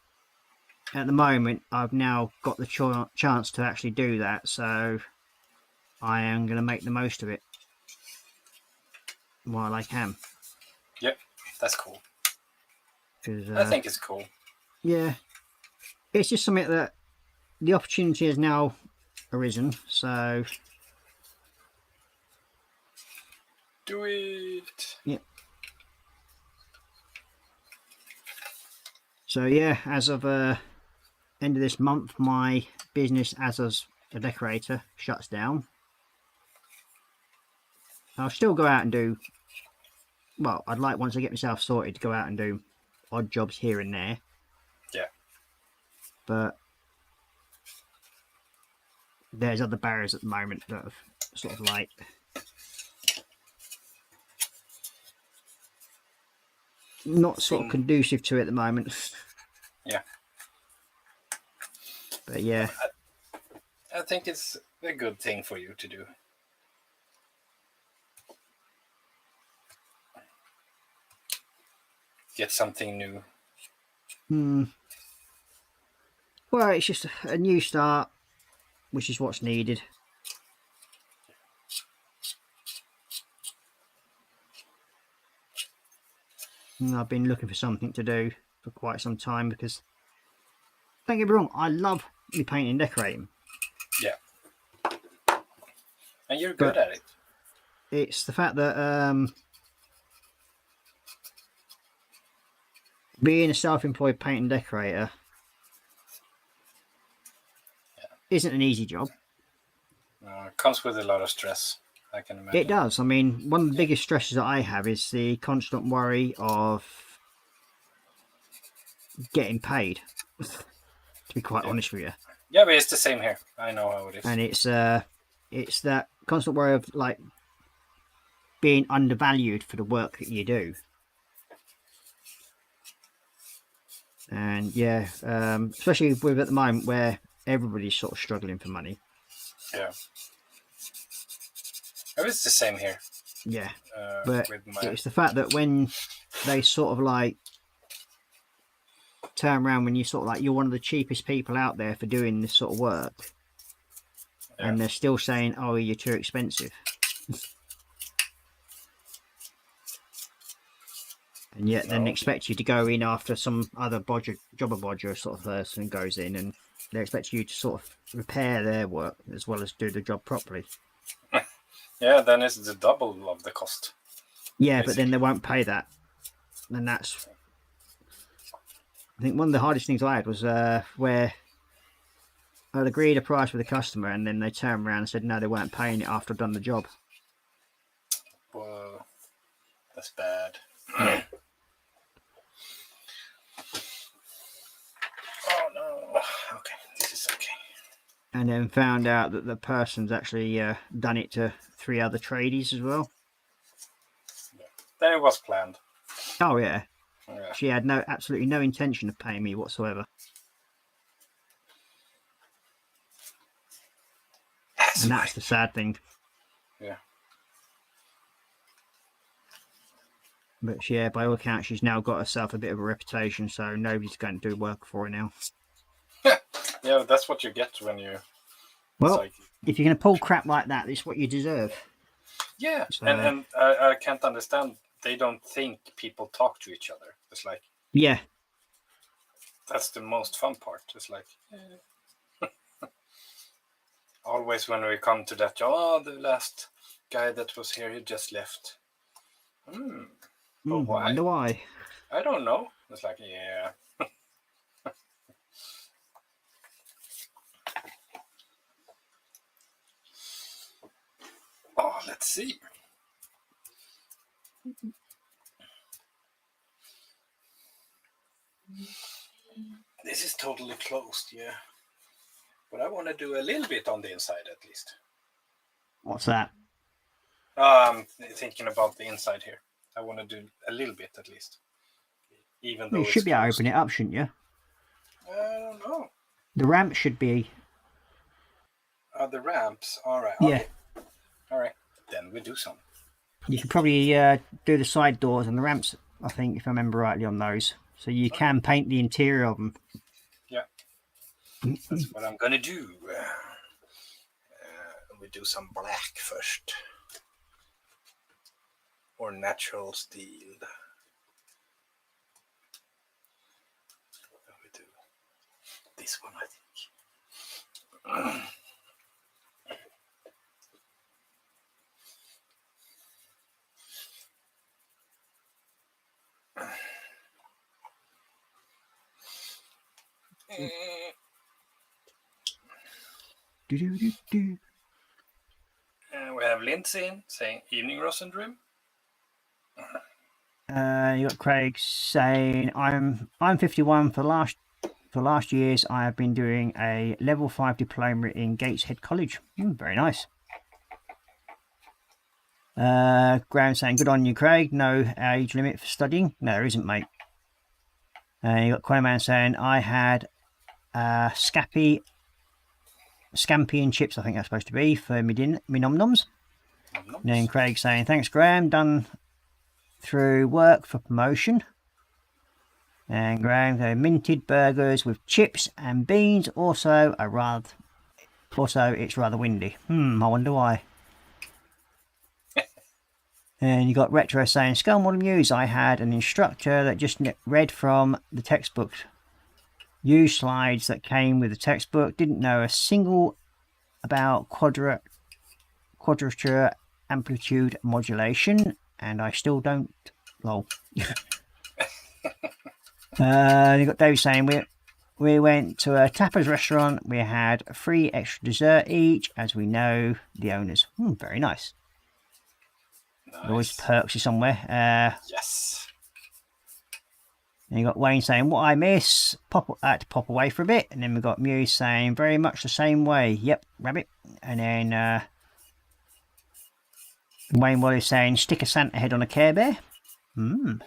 at the moment, I've now got the chance to actually do that, so I am going to make the most of it while I can. Yep, that's cool. I think it's cool. Yeah. It's just something that the opportunity has now arisen, so do it. Yeah. So yeah, as of end of this month, my business as a decorator shuts down. I'll still go out and do, well, I'd like, once I get myself sorted, to go out and do odd jobs here and there. Yeah. But there's other barriers at the moment that have sort of like not sort of conducive to it at the moment. Yeah. But yeah. I think it's a good thing for you to do. Get something new. Well, it's just a new start, which is what's needed. And I've been looking for something to do for quite some time because, don't get me wrong, I love me painting and decorating. Yeah. And you're good at it. It's the fact that being a self-employed paint and decorator isn't an easy job. It comes with a lot of stress, I can imagine. It does. I mean, one of the biggest stresses that I have is the constant worry of getting paid, to be quite honest with you. Yeah, but it's the same here. I know how it is. And it's that constant worry of like being undervalued for the work that you do. And yeah, especially with at the moment where everybody's sort of struggling for money. Yeah. Oh, it's the same here. Yeah. But it's the fact that when they sort of like turn around, when you sort of like, you're one of the cheapest people out there for doing this sort of work. Yeah. And they're still saying, oh, you're too expensive. and yet then No. expect you to go in after some other jobber bodger sort of person goes in, and they expect you to sort of repair their work as well as do the job properly. Yeah, then it's the double of the cost. Yeah, basically. but then they won't pay that, and that's. I think one of the hardest things I had was where I'd agreed a price with the customer, and then they turned around and said no, they weren't paying it after I'd done the job. Well, that's bad. Yeah. Oh no. Okay, this is okay. And then found out that the person's actually done it to 3 other tradies as well. Then it was planned. Oh yeah. Yeah. She had absolutely no intention of paying me whatsoever. And that's the sad thing. Yeah. But yeah, by all accounts, she's now got herself a bit of a reputation, so nobody's going to do work for her now. Yeah, that's what you get when you. Well, like, if you're going to pull crap like that, it's what you deserve. yeah, So, and I can't understand. They don't think people talk to each other. It's like yeah, that's the most fun part. It's like always when we come to that job, oh, the last guy that was here, he just left. But why? I wonder why. I don't know. It's like, yeah. Oh, let's see. This is totally closed, yeah. But I want to do a little bit on the inside at least. What's that? I'm thinking about the inside here. I want to do a little bit at least. Even though You should it's be able to closed. open it up, shouldn't you? I don't know. The ramp should be. The ramps. All right. Yeah. Okay. All right. Then we do some. You could probably do the side doors and the ramps, I think, if I remember rightly, on those. So you can paint the interior of them. Yeah. That's what I'm going to do. We do some black first. Or natural steel. We do this one, I think. Do-do-do-do. We have Lindsay in saying evening Rosendrum. You got Craig saying I'm 51 for last years. I have been doing a level 5 diploma in Gateshead College. Very nice. Graham saying good on you, Craig. No age limit for studying. No, there isn't, mate. You got Quayman saying I had Scampi and chips, I think that's supposed to be, for me nom-noms. And then Craig saying thanks, Graham, done through work for promotion. And Graham saying minted burgers with chips and beans. Also it's rather windy. I wonder why. And you got Retro saying Skull Model News. I had an instructor that just read from the textbook. Used slides that came with the textbook. Didn't know a single about quadrature amplitude modulation, and I still don't. Lol. You got Dave saying we went to a tapas restaurant. We had a free extra dessert each, as we know the owners. Very nice. Always perks you somewhere. Yes. And you got Wayne saying, what I miss, had to pop away for a bit. And then we got Muse saying, very much the same way. Yep, rabbit. And then Wayne Wallace saying, stick a Santa head on a Care Bear. Graham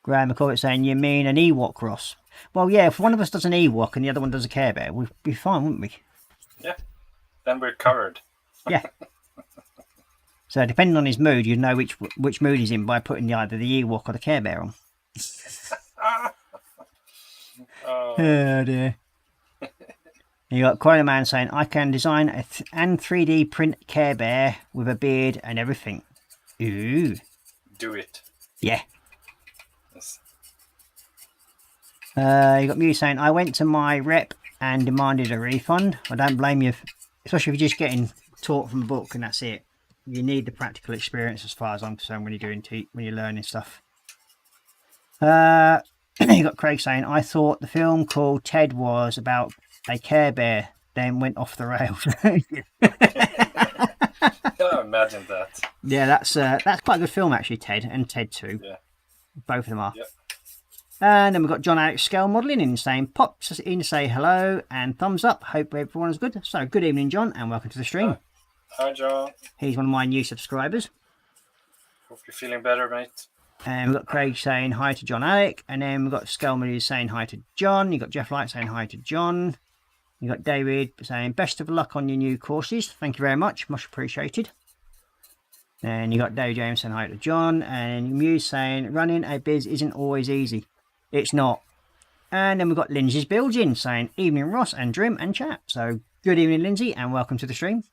McCourt saying, you mean an Ewok Ross? Well, yeah, if one of us does an Ewok and the other one does a Care Bear, we'd be fine, wouldn't we? Yeah, then we're covered. Yeah. So depending on his mood, you know which mood he's in by putting either the Ewok or the Care Bear on. Oh dear. You got Corner Man saying, I can design and 3D print Care Bear with a beard and everything. Ooh. Do it. Yeah. You got Mew saying, I went to my rep and demanded a refund. I don't blame you, especially if you're just getting taught from a book and that's it. You need the practical experience as far as I'm concerned when you're doing when you're learning stuff. You got Craig saying, I thought the film called Ted was about a Care Bear, then went off the rails. Yeah, imagine that. Yeah, that's quite a good film actually, Ted and Ted 2. Yeah. Both of them are. Yeah. And then we've got John Alex Scale Modelling in saying, pops in to say hello and thumbs up. Hope everyone is good. So good evening, John, and welcome to the stream. Hi, John. He's one of my new subscribers. Hope you're feeling better, mate. And we've got Craig saying hi to John Alec. And then we've got Scale Modelling saying hi to John. You've got Jeff Light saying hi to John. You've got David saying best of luck on your new courses. Thank you very much. Much appreciated. And you got Dave James saying hi to John. And Muse saying running a biz isn't always easy. It's not. And then we've got Lindsay's Builds in saying evening Ross and Drim and chat. So good evening, Lindsay, and welcome to the stream.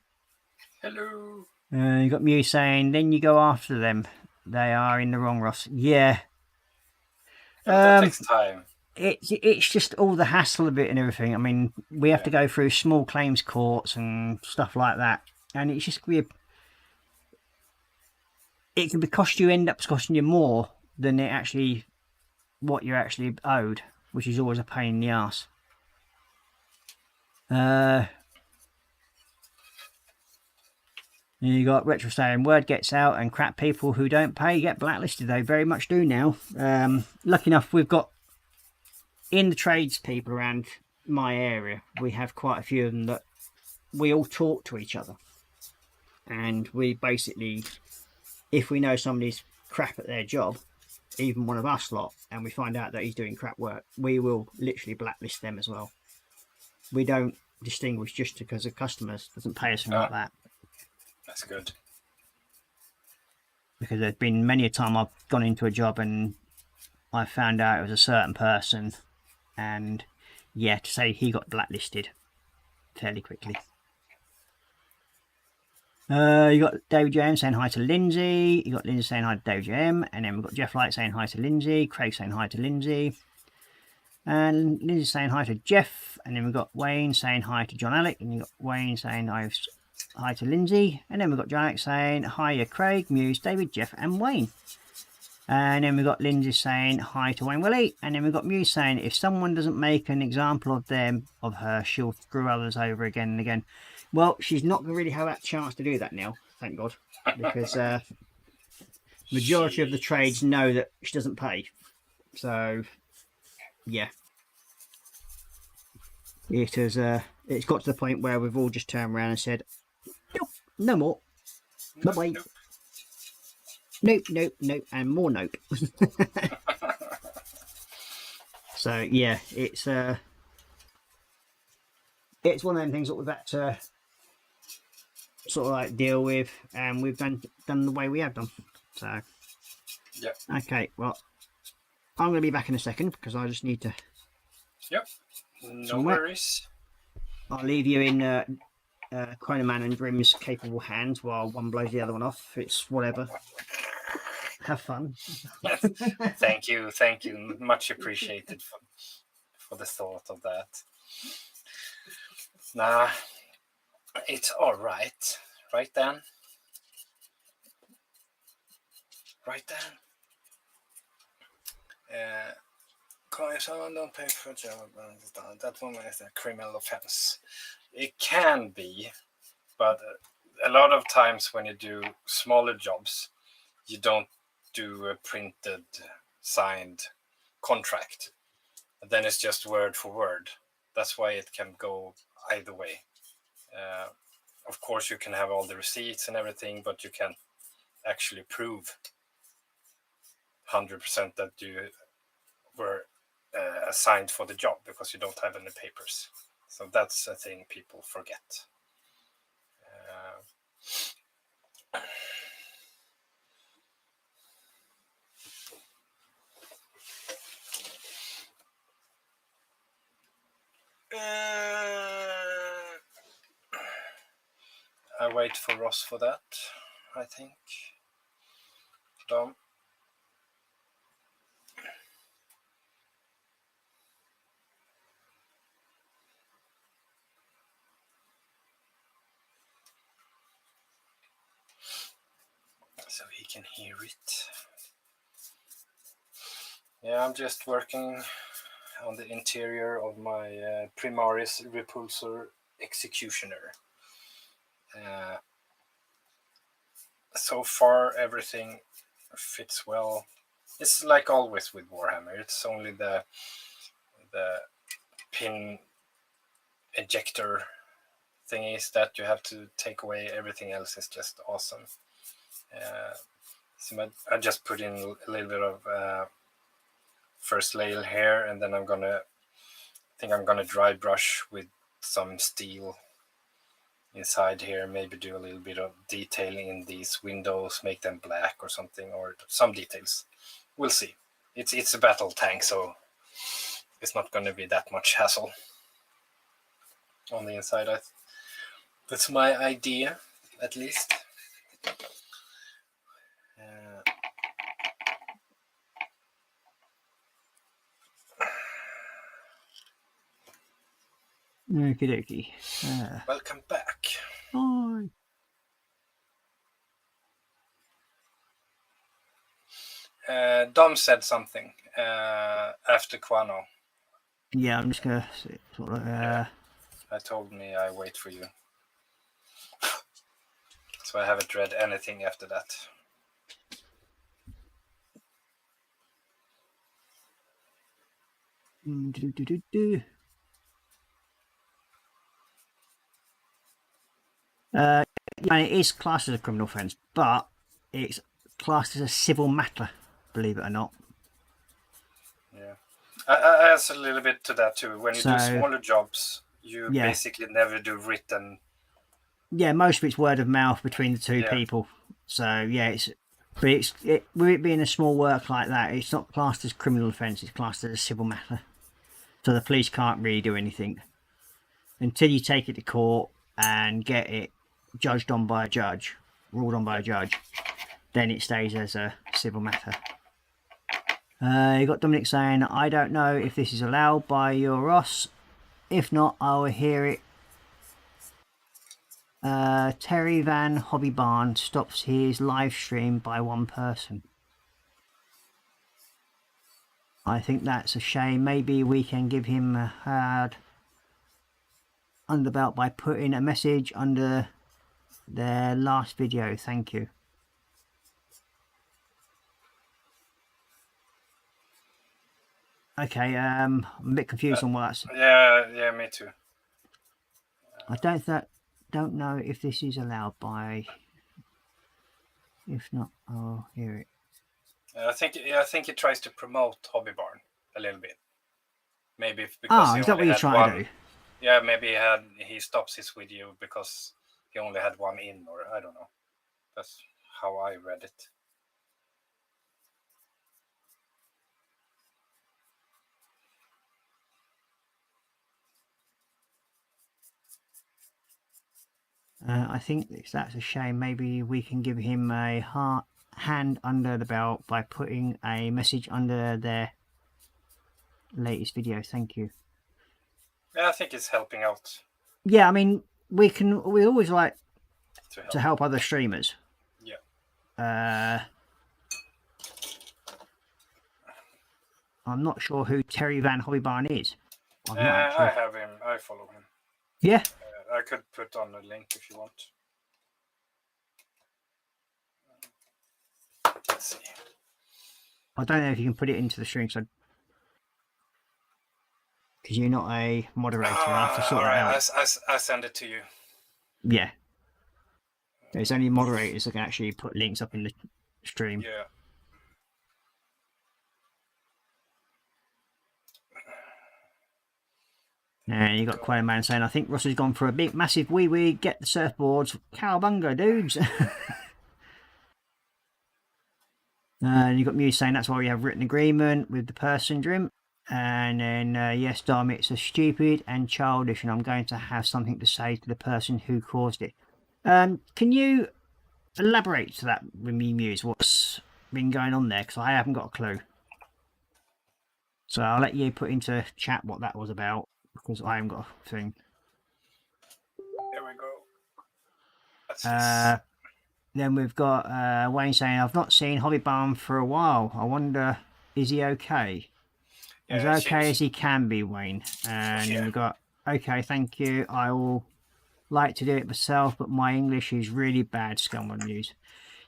Hello. You got Muse saying then you go after them. They are in the wrong, Ross. Yeah. That takes time. It's just all the hassle of it and everything. I mean, we have to go through small claims courts and stuff like that, and it's just weird. It can end up costing you more than what you're actually owed, which is always a pain in the ass. You got Retro saying word gets out and crap people who don't pay get blacklisted. They very much do now. Lucky enough, we've got in the trades people around my area, we have quite a few of them that we all talk to each other, and we basically, if we know somebody's crap at their job, even one of us lot, and we find out that he's doing crap work, we will literally blacklist them as well. We don't distinguish just because a customer doesn't pay us like that. That's good. Because there's been many a time I've gone into a job and I found out it was a certain person, and yeah, to say he got blacklisted fairly quickly. You got David James saying hi to Lindsay. You got Lindsay saying hi to David Jam, and then we've got Jeff Light saying hi to Lindsay. Craig saying hi to Lindsay, and Lindsay saying hi to Jeff, and then we've got Wayne saying hi to John Alec, and you got Wayne saying hi to Lindsay, and then we've got John Alec saying hi to Craig, Muse, David, Jeff, and Wayne. And then we've got Lindsay saying hi to Wayne Willie, and then we've got Muse saying if someone doesn't make an example of her, she'll screw others over again and again. Well, she's not going to really have that chance to do that now, thank God, because majority of the trades know that she doesn't pay. So, yeah, it's got to the point where we've all just turned around and said, nope, no more, bye-bye. Nope, and more nope. So yeah, it's one of them things that we've had to sort of like deal with, and we've done the way we have done. So yeah. Okay, well, I'm going to be back in a second because I just need to. Yep. No worries. I'll leave you in Chronoman and Grim's capable hands while one blows the other one off. It's whatever. Have fun. Thank you. Much appreciated for the thought of that. Nah, it's all right. Right, Dan? Someone don't pay for a job. That one is a criminal offense. It can be, but a lot of times when you do smaller jobs, you don't do a printed, signed contract. Then it's just word for word. That's why it can go either way. Of course, you can have all the receipts and everything, but you can actually prove 100% that you were assigned for the job because you don't have any papers. So that's a thing people forget. I wait for Ross for that, I think. Dom. so he can hear it. Yeah, I'm just working on the interior of my Primaris Repulsor Executioner. So far, everything fits well. It's like always with Warhammer. It's only the pin ejector thingies that you have to take away. Everything else is just awesome. So I just put in a little bit of first layer here, and then I'm gonna dry brush with some steel inside here. Maybe do a little bit of detailing in these windows, make them black or something, or some details. We'll see. It's a battle tank, so it's not going to be that much hassle on the inside. That's my idea, at least. Okie dokie. Welcome back. Hi. Dom said something after Quano. Yeah, I'm just gonna sort of. I told me I wait for you, so I haven't read anything after that. Yeah, it is classed as a criminal offence, but it's classed as a civil matter, believe it or not. Yeah, I answer a little bit to that too. When you do smaller jobs, you basically never do written. Yeah, most of it's word of mouth between the two people. So yeah, with it being a small work like that, it's not classed as criminal offence. It's classed as a civil matter. So the police can't really do anything until you take it to court and get it judged on by a judge, ruled on by a judge. Then it stays as a civil matter. You got Dominic saying, I don't know if this is allowed by your Ross. If not, I will hear it. Terry Van Hobby Barn stops his live stream by one person. I think that's a shame. Maybe we can give him a hard under the belt by putting a message under their last video. Thank you. Okay, I'm a bit confused on what that's. Yeah, me too. I don't know if this is allowed by. If not, I'll hear it. I think he tries to promote Hobby Barn a little bit. Maybe because is that what you're trying to do? Yeah, maybe he stops his video because he only had one in, or I don't know. That's how I read it. I think that's a shame. Maybe we can give him a hand under the belt by putting a message under their latest video. Thank you. Yeah, I think it's helping out. Yeah, I mean, we always like to help other streamers. Yeah. I'm not sure who Terry Van Hobby Barn is. I have him. I follow him. Yeah. I could put on a link if you want. Let's see. I don't know if you can put it into the stream, because you're not a moderator. I have to sort it out. I send it to you. Yeah. There's only moderators that can actually put links up in the stream. Yeah. And you got quite a man saying, I think Ross has gone for a big, massive wee. Get the surfboards. Cowabunga, dudes. And you got Muse saying that's why we have written agreement with the person, Drim. And then, yes, Dom, it's a stupid and childish, and I'm going to have something to say to the person who caused it. Can you elaborate to that with me, Muse? What's been going on there? Because I haven't got a clue. So I'll let you put into chat what that was about, because I haven't got a thing. There we go. then we've got Wayne saying, I've not seen Hobby Barn for a while. I wonder, is he okay? As okay as he can be, Wayne. And then we've got, okay, thank you. I will like to do it myself, but my English is really bad, Scumman Muse.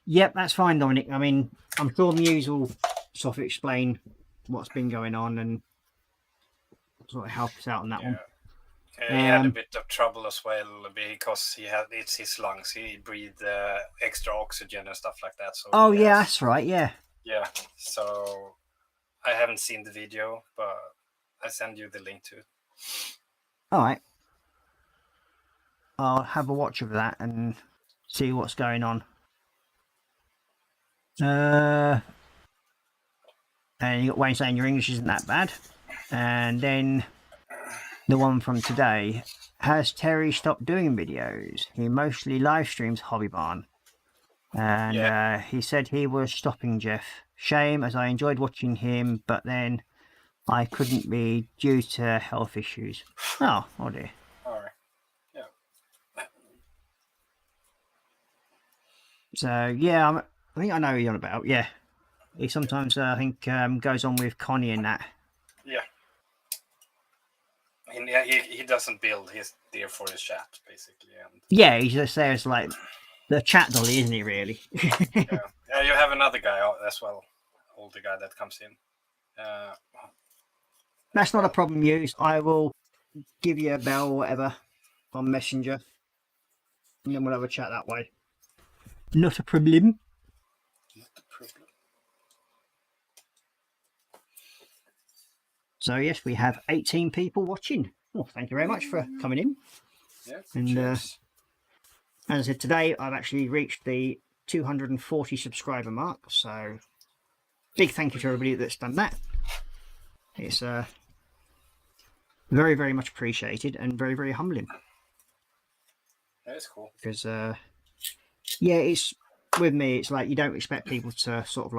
Yep, that's fine, Dominic. I mean, I'm sure Muse will sort of explain what's been going on and sort of help us out on that one. He had a bit of trouble as well because it's his lungs. He breathed extra oxygen and stuff like that. So yeah, that's right. Yeah. Yeah. So I haven't seen the video, but I send you the link to it. All right. I'll have a watch of that and see what's going on. And you got Wayne saying your English isn't that bad. And then the one from today, has Terry stopped doing videos? He mostly live streams Hobby Barn. And he said he was stopping, Jeff. Shame, as I enjoyed watching him, but then I couldn't be due to health issues. Oh dear. All right. Yeah. So yeah, I think I know who you're on about. Yeah, he sometimes I think goes on with Connie and that. Yeah. He doesn't build. He's there for his chat, basically. And yeah, he's just there as like the chat dolly, isn't he? Really? Yeah. You have another guy as well, older guy that comes in. That's not a problem, Hughes. I will give you a bell or whatever on Messenger, and then we'll have a chat that way. Not a problem. Not a problem. So yes, we have 18 people watching. Well, thank you very much for coming in. Yeah. And as I said, today I've actually reached the 240 subscriber mark. So big thank you to everybody that's done that. It's very, very much appreciated and very, very humbling. That's cool. Because yeah, it's with me. It's like you don't expect people to sort of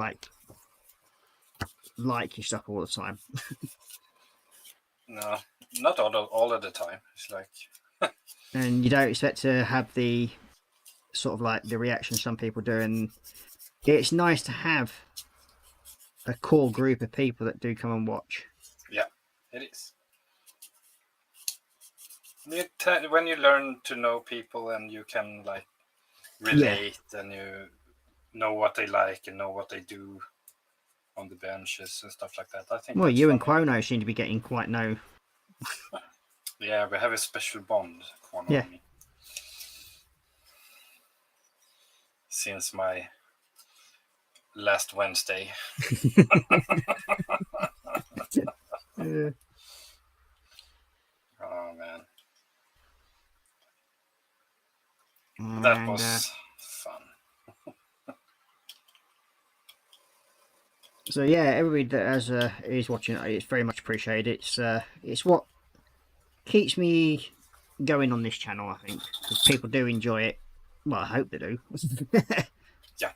like your stuff all the time. No, not all of the time. It's like, and you don't expect to have the sort of like the reaction some people do. And it's nice to have a core group of people that do come and watch. Yeah, it is. When you learn to know people and you can like relate and you know what they like and know what they do on the benches and stuff like that. I think. Well, you and Quono seem to be getting quite Yeah, we have a special bond. Quono and me. Since my last Wednesday. Oh man, that was fun. So yeah, everybody that is watching it, it's very much appreciated. It's what keeps me going on this channel, I think, because people do enjoy it. Well, I hope they do. Yeah.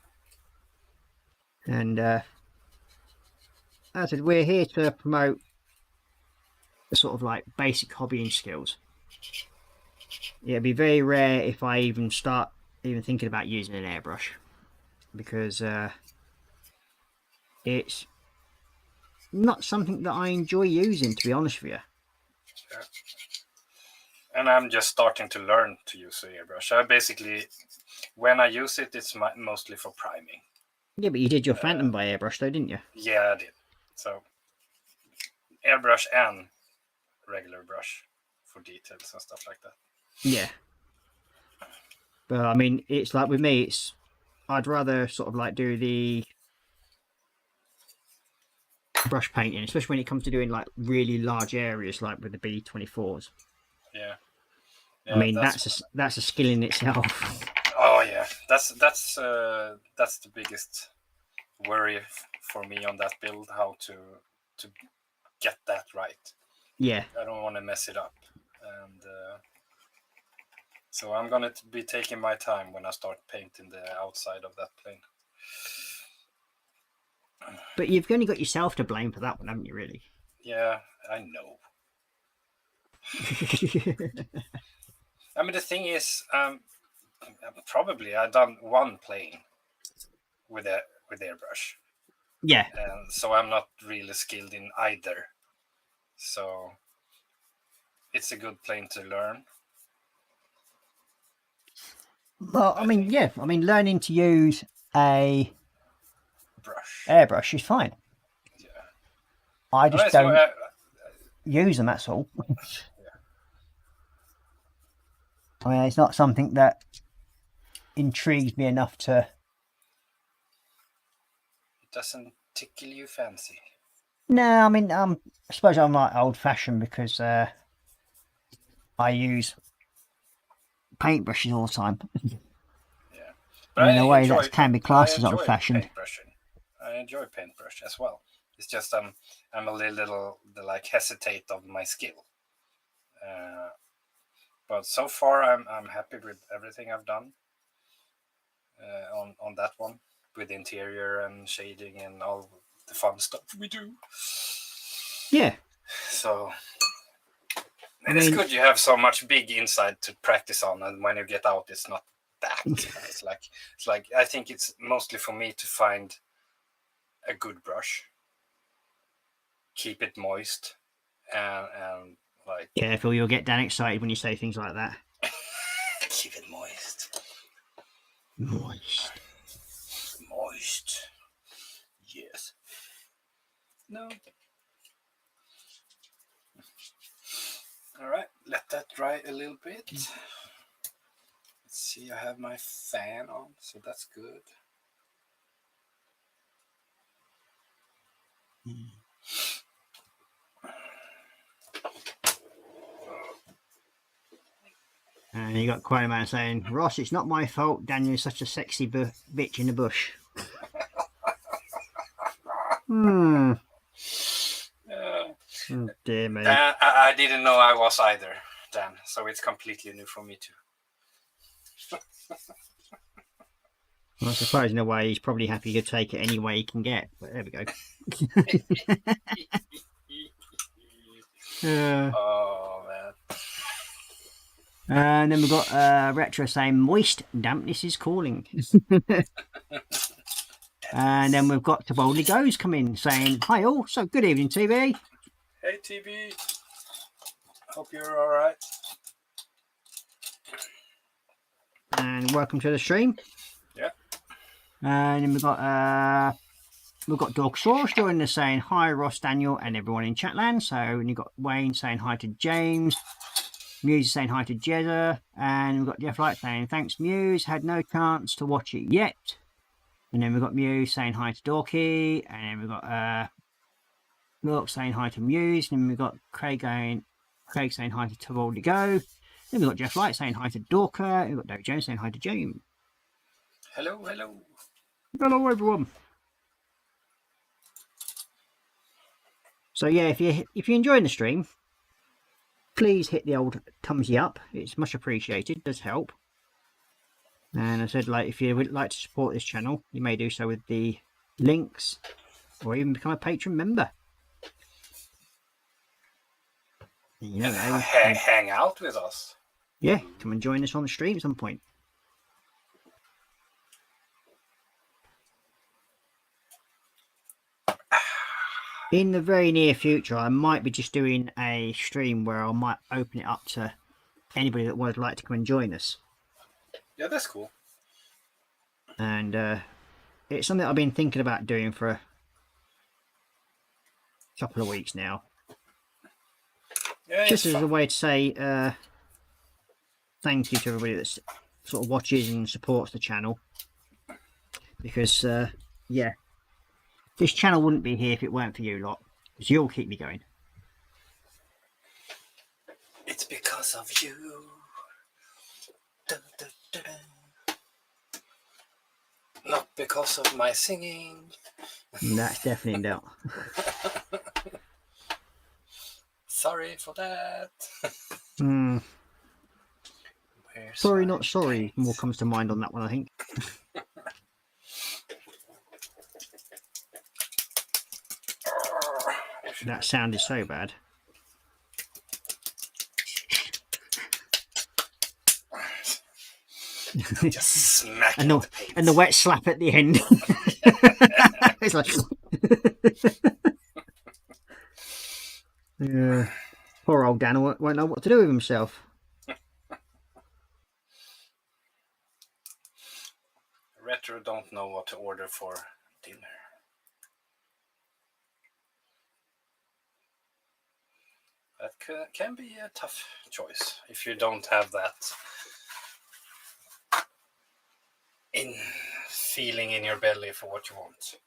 And as I said, we're here to promote sort of like basic hobbying skills. Yeah, it'd be very rare if I even start thinking about using an airbrush, because it's not something that I enjoy using, to be honest with you. Yeah. And I'm just starting to learn to use the airbrush. I basically, when I use it, it's mostly for priming. Yeah, but you did your Phantom by airbrush though, didn't you? Yeah, I did. So airbrush and regular brush for details and stuff like that. Yeah. But I mean, it's like with me, I'd rather sort of like do the brush painting, especially when it comes to doing like really large areas, like with the B24s. Yeah. I mean, that's a skill in itself. Oh yeah, that's the biggest worry for me on that build, how to get that right. Yeah. I don't want to mess it up, and so I'm gonna be taking my time when I start painting the outside of that plane. But you've only got yourself to blame for that one, haven't you, really? Yeah, I know. I mean, the thing is, Probably I've done one plane with airbrush. Yeah. And so I'm not really skilled in either. So it's a good plane to learn. Well, I mean, yeah. I mean, learning to use a airbrush is fine. Yeah. I just don't use them, that's all. Yeah. I mean, it's not something that intrigues me enough to... It doesn't tickle you fancy? No, I mean, I suppose I'm like old-fashioned because I use paintbrushes all the time. Yeah. But in a way that can be classed as old-fashioned. I enjoy paintbrush as well. It's just I'm a little like hesitate of my skill. But so far I'm happy with everything I've done on that one, with interior and shading and all the fun stuff we do. Yeah. So and it's good you have so much big inside to practice on, and when you get out it's not that. It's like I think it's mostly for me to find a good brush, keep it moist, and like... Careful, you'll get Dan excited when you say things like that. Keep it moist. Moist. Yes. No. All right, let that dry a little bit. Let's see, I have my fan on, so that's good. And you got quite a man saying, Ross, it's not my fault Daniel's such a sexy bitch in the bush. Oh, dear me. I didn't know I was either, Dan, so it's completely new for me too. Well, I suppose in a way he's probably happy to take it any way he can get, but there we go. Oh man. And then we've got Retro saying moist dampness is calling. And then we've got To Boldly Goes come in saying, hi all, so good evening TB. Hey TB, hope you're alright. And welcome to the stream. Yeah. And then we've got Dogsaurus joining us saying, hi Ross, Daniel and everyone in Chatland. So and you've got Wayne saying hi to James. Muse saying hi to Jezza, and we've got Jeff Light saying thanks Muse, had no chance to watch it yet. And then we've got Muse saying hi to Dorky, and then we've got Look saying hi to Muse, and then we've got Craig saying hi to Boldly Go. Then we've got Jeff Light saying hi to Dorker, and we've got David Jones saying hi to James. Hello. Hello everyone. So yeah, if you're enjoying the stream, please hit the old thumbsy up. It's much appreciated. It does help. And I said, like, if you would like to support this channel, you may do so with the links, or even become a patron member. You know, hang out with us. Yeah, come and join us on the stream at some point. In the very near future, I might be just doing a stream where I might open it up to anybody that would like to come and join us. Yeah, that's cool. And it's something I've been thinking about doing for a couple of weeks now. Yeah, just as a way to say thank you to everybody that sort of watches and supports the channel. Because, yeah. This channel wouldn't be here if it weren't for you lot, because you'll keep me going. It's because of you. Dun, dun, dun, dun. Not because of my singing. That's definitely in doubt. Sorry for that. Sorry, not sorry. More comes to mind on that one, I think. That sound is so bad. Just smack and, in the, the paint. and the wet slap at the end. It's like... Yeah. Poor old Dan won't know what to do with himself. Retro don't know what to order for dinner. That can be a tough choice if you don't have that feeling in your belly for what you want.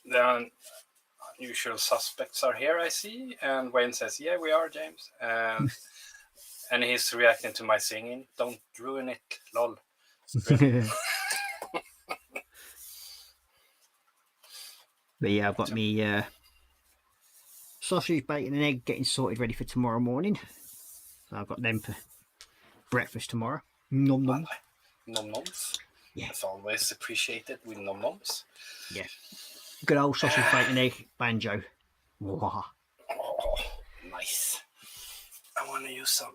The unusual suspects are here, I see. And Wayne says, yeah, we are, James. And he's reacting to my singing. Don't ruin it, lol. But yeah, I've got me sausage, bacon and egg getting sorted ready for tomorrow morning. So I've got them for breakfast tomorrow. Nom nom. Nom noms. Yeah. It's always appreciated with nom noms. Yeah. Good old sausage, bacon, egg, banjo. Wow. Oh, nice. I want to use some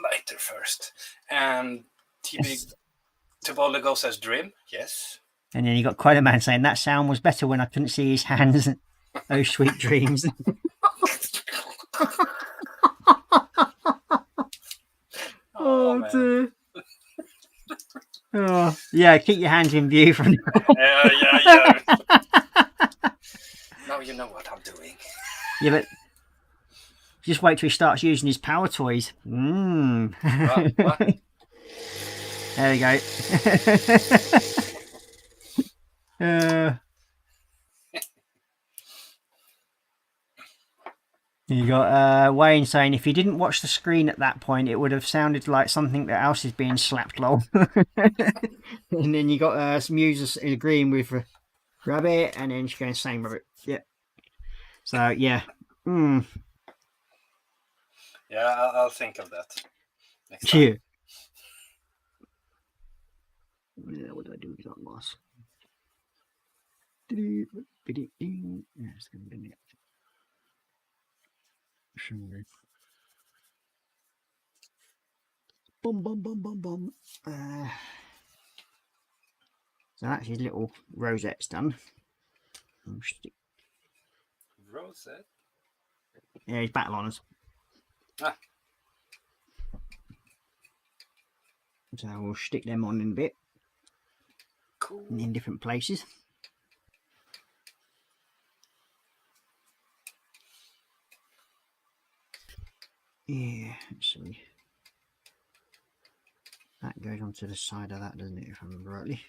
lighter first. And TB Toboligo says Dream. Yes. And then you got quite a man saying that sound was better when I couldn't see his hands. Oh, sweet dreams. Oh, dear. Oh, yeah, keep your hands in view from now. Yeah. Now you know what I'm doing. Yeah, but just wait till he starts using his power toys. What? There we go. You got Wayne saying if you didn't watch the screen at that point, it would have sounded like something that else is being slapped, lol. And then you got some users agreeing with Rabbit, and then she's going same Rabbit. Yeah. So yeah. Yeah, I'll think of that next time. Yeah. What did I do with that last? It's going to be it. Bum. So that's his little rosette's done. Rosette? Yeah, his battle honours. Ah. So we'll stick them on in a bit. Cool. In different places. Yeah, let's see. That goes onto the side of that, doesn't it, if I remember rightly?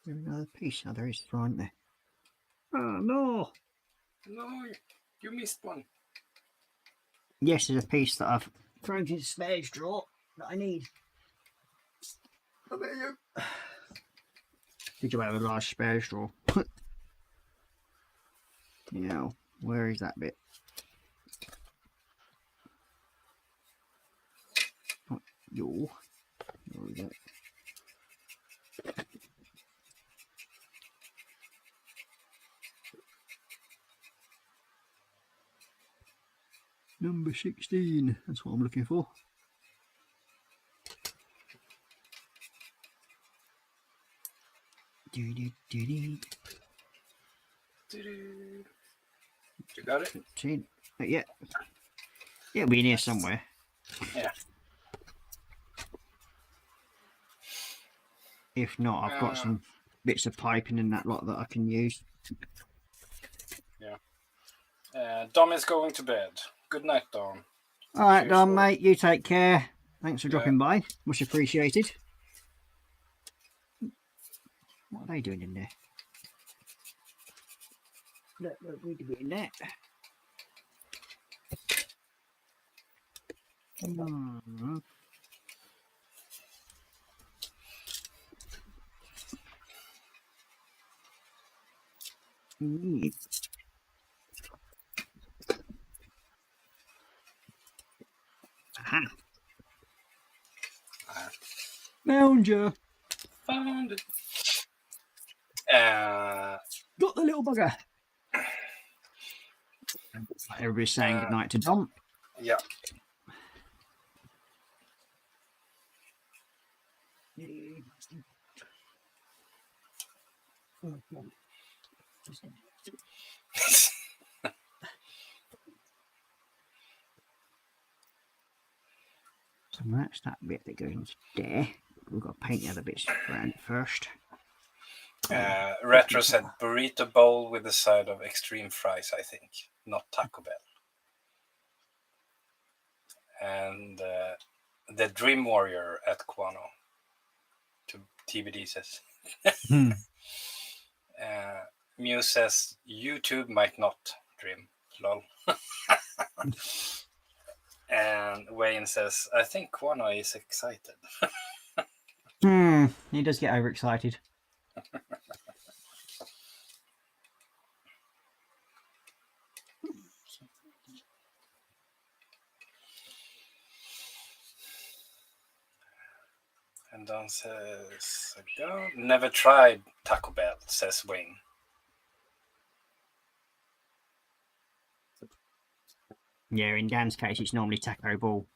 There's another piece. Oh, there is three, aren't there? Oh, no! No, you missed one. Yes, there's a piece that I've thrown into the spares drawer that I need. Come here, you! Did you have a large spares drawer? Yeah, where is that bit? Not your. Where is it? Number 16. That's what I'm looking for. You got it? 15. Yeah. Yeah, it'll be in here somewhere. Yeah. If not, I've got some bits of piping and that lot that I can use. Yeah. Dom is going to bed. Good night, Dom. Alright, Dom, mate. You take care. Thanks for dropping by. Much appreciated. What are they doing in there? Look, we could be in there. Aha. Found you. Found it. Got the little bugger. Everybody's saying goodnight to Dom. Yeah. So that's that bit that goes into there. We've got to paint the other bits around it first. Retro said burrito bowl with a side of extreme fries, I think, not Taco Bell. And the Dream Warrior at Quano. To TBD says. Muse says YouTube might not dream. Lol. And Wayne says, I think Quano is excited. He does get overexcited. And Don says, never tried Taco Bell, says Wayne. Yeah, in Dan's case, it's normally Taco Ball.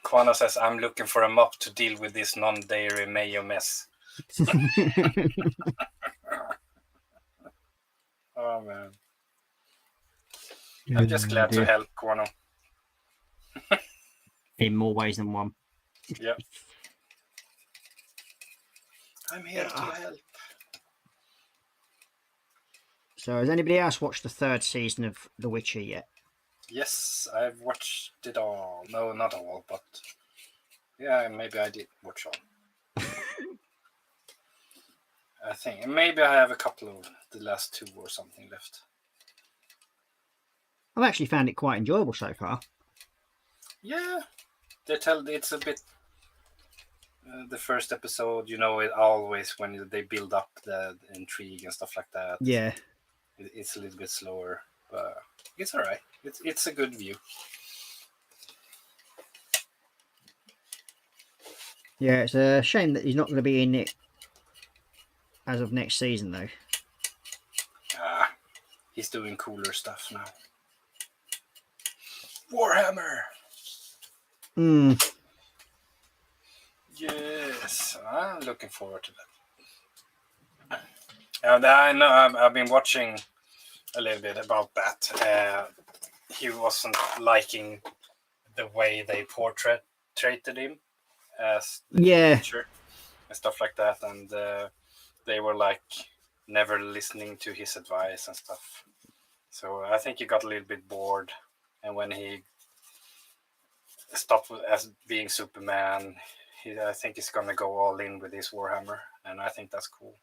Quano says, I'm looking for a mop to deal with this non-dairy mayo mess. Oh, man. I'm just glad to help, Quano. In more ways than one. Yep. I'm here to help. So, has anybody else watched the 3rd season of The Witcher yet? Yes, I've watched it all. No, not all, but yeah, maybe I did watch all. I think maybe I have a couple of the last 2 or something left. I've actually found it quite enjoyable so far. Yeah, it's a bit. The first episode, you know, it always when they build up the intrigue and stuff like that. Yeah, it's a little bit slower, but it's all right. It's a good view. Yeah, it's a shame that he's not going to be in it as of next season, though. He's doing cooler stuff now. Warhammer. Yes, I'm looking forward to that. And I know I've been watching a little bit about that. He wasn't liking the way they portrayed him as the teacher and stuff like that, and they were like never listening to his advice and stuff. So I think he got a little bit bored, and when he stopped as being Superman, I think he's gonna go all in with his Warhammer, and I think that's cool.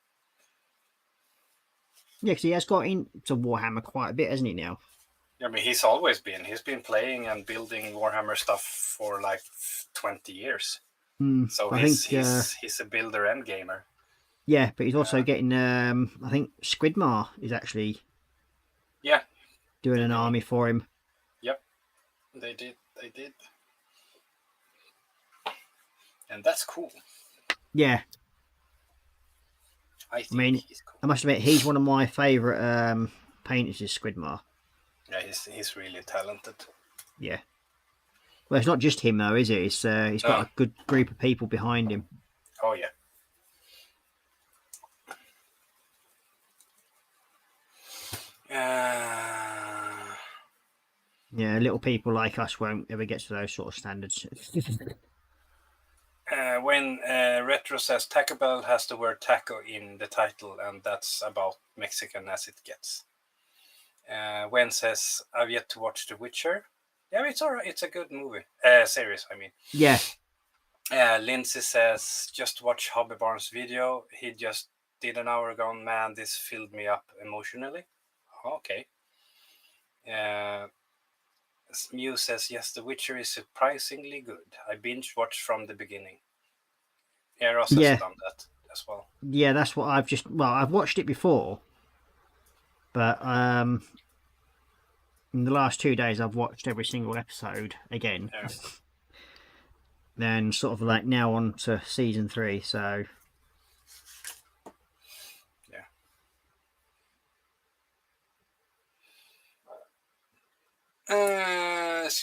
Yeah, because he has got into Warhammer quite a bit, hasn't he, now? I mean, he's been playing and building Warhammer stuff for like 20 years. So he's a builder and gamer. Yeah, but he's also getting, I think Squidmar is actually doing an army for him. Yep, they did. And that's cool. Yeah. I mean, he's cool. I must admit, he's one of my favourite painters is Squidmar. Yeah, he's really talented. Yeah. Well, it's not just him, though, is it? He's got a good group of people behind him. Oh, yeah. Yeah, little people like us won't ever get to those sort of standards. When Retro says Taco Bell has the word taco in the title, and that's about Mexican as it gets. When says I've yet to watch The Witcher. Yeah, it's alright. It's a good movie. Series, I mean. Yeah. Lindsay says just watch Hobby Barnes' video. He just did an hour ago. Man, this filled me up emotionally. Okay. Mew says yes, The Witcher is surprisingly good. I binge watched from the beginning. Yeah, Ross has done that as well. Yeah, that's what I've watched it before, but in the last 2 days I've watched every single episode again. then sort of like now on to season 3. So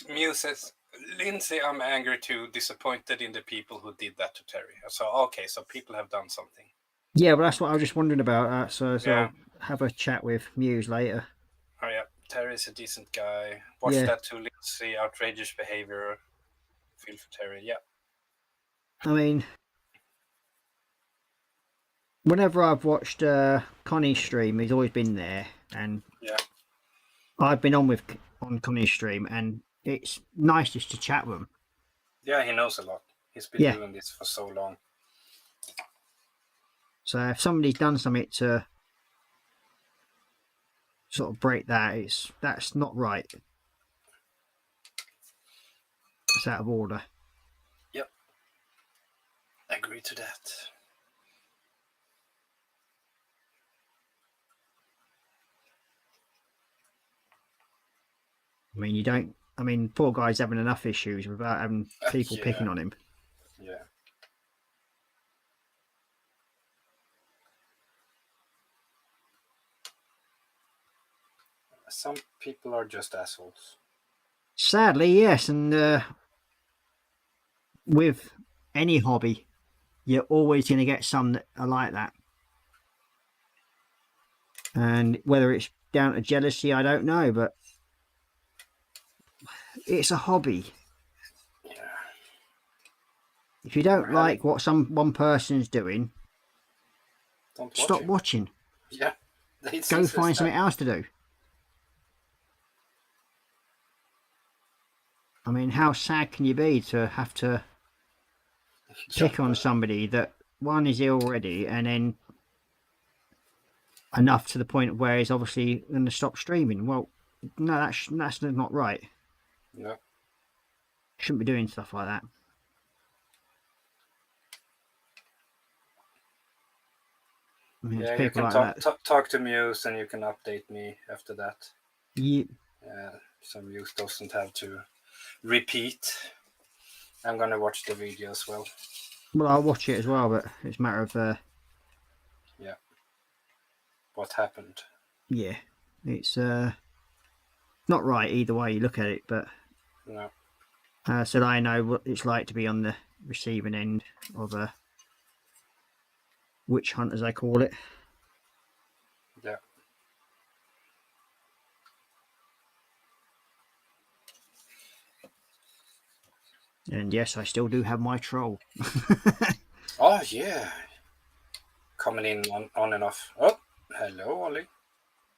Muse says, Lindsay, I'm angry too, disappointed in the people who did that to Terry. So, okay, so people have done something. yeah, well, that's what I was just wondering about. So Yeah. I'll have a chat with Muse later. Oh, yeah. Terry's a decent guy. Watch that too, Lindsay. Outrageous behavior. Feel for Terry, yeah. I mean, whenever I've watched Connie's stream, he's always been there, and I've been on Connie's stream, and it's nice just to chat with him. Yeah, he knows a lot. He's been doing this for so long. So if somebody's done something to sort of break that, that's not right. It's out of order. Yep. Agree to that. I mean, poor guy's having enough issues without having people picking on him. Yeah. Some people are just assholes. Sadly, yes, and with any hobby, you're always going to get some that are like that. And whether it's down to jealousy, I don't know, but it's a hobby. Yeah. If you don't like what one person's doing, stop watching. Yeah. Go find something else to do. I mean, how sad can you be to have to pick on somebody that one is ill already, and then enough to the point where he's obviously going to stop streaming? Well, no, that's not right. No. Shouldn't be doing stuff like that. I mean, yeah, people you can like talk to Muse, and you can update me after that. Yeah. So Muse doesn't have to repeat. I'm gonna watch the video as well. Well, I'll watch it as well, but it's a matter of what happened. Yeah, it's not right either way you look at it, but no. So I know what it's like to be on the receiving end of a witch hunt, as they call it. Yeah. And yes, I still do have my troll. Oh yeah, coming in on and off. Oh, hello, Ollie.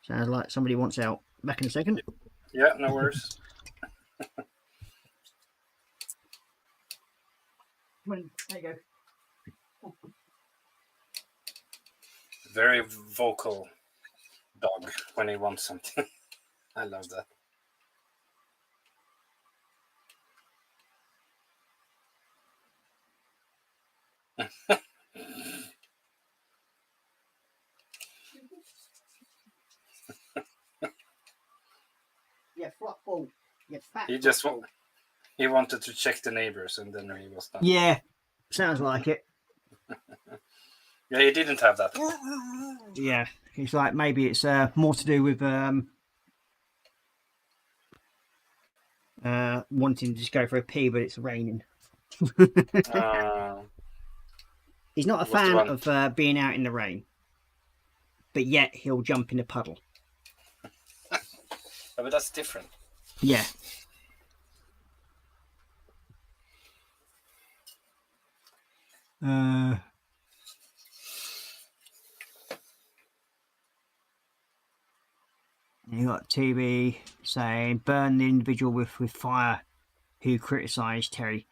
Sounds like somebody wants out. Back in a second. Yeah, no worries. Come on, there you go. Very vocal dog when he wants something. I love that. Yeah, ball. He wanted to check the neighbors, and then he was done. Yeah, sounds like it. Yeah, he didn't have that. Yeah, it's like maybe it's more to do with wanting to just go for a pee, but it's raining. He's not a fan of being out in the rain, but yet he'll jump in a puddle. Yeah, but that's different. Yeah. You got TV saying burn the individual with fire who criticised Terry.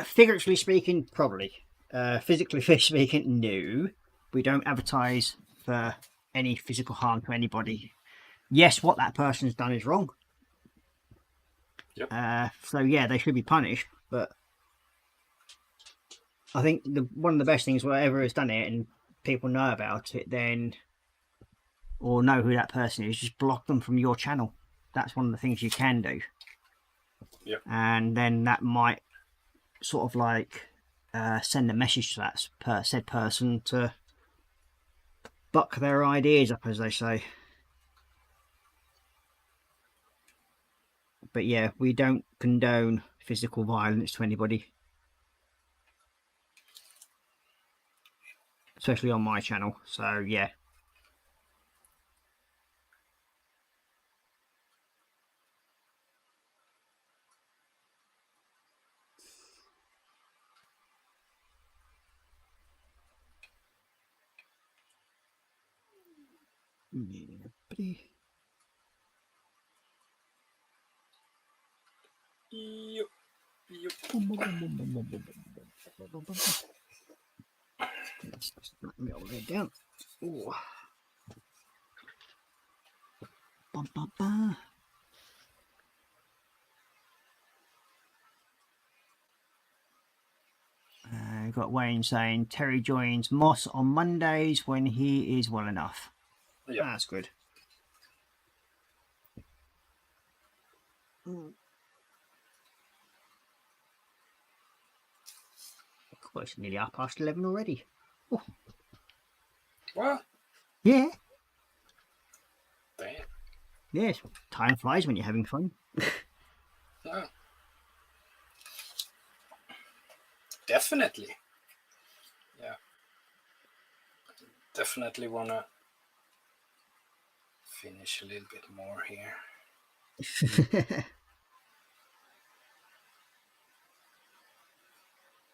Figuratively speaking, probably. Physically speaking, no. We don't advertise for any physical harm to anybody. Yes, what that person's done is wrong. Yep. So yeah, they should be punished. But I think one of the best things, whoever has done it and people know about it, then or know who that person is, just block them from your channel. That's one of the things you can do. Yep. And then that might sort of like send a message to that said person to buck their ideas up, as they say. But yeah, we don't condone physical violence to anybody, especially on my channel. So yeah. Yup. Let me all the way down. Ooh. Bum, bum, bum. Got Wayne saying Terry joins Moss on Mondays when he is well enough. Yeah. That's good. Well, it's nearly 11:30 already. Oh. What? Yeah. Damn. Yes. Time flies when you're having fun. Yeah. Definitely. Yeah. Definitely wanna finish a little bit more here.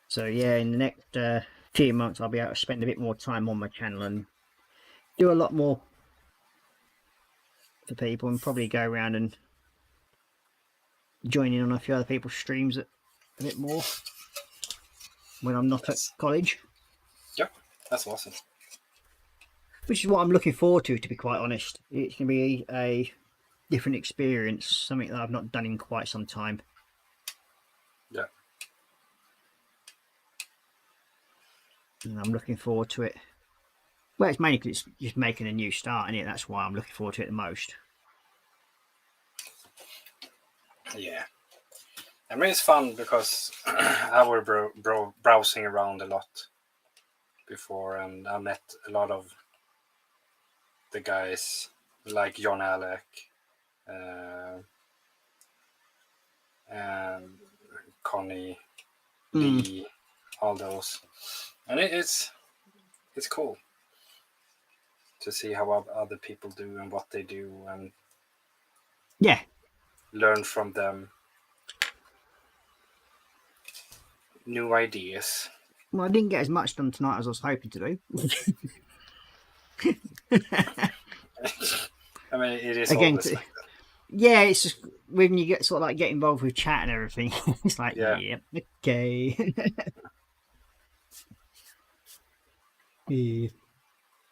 So yeah, in the next few months I'll be able to spend a bit more time on my channel and do a lot more for people, and probably go around and join in on a few other people's streams a bit more when I'm not at college. Yep, that's awesome. Which is what I'm looking forward to be quite honest. It's going to be a different experience, something that I've not done in quite some time. Yeah. And I'm looking forward to it. Well, it's mainly because it's just making a new start, and that's why I'm looking forward to it the most. Yeah. I mean, it's fun because I were browsing around a lot before, and I met a lot of the guys like John Alec and Connie, Lee, all those, and it's cool to see how other people do and what they do, and yeah, learn from them new ideas. Well, I didn't get as much done tonight as I was hoping to do. I mean, it is Again, always like that. Yeah, it's just when you get sort of like get involved with chat and everything, it's like, yeah okay. Yeah.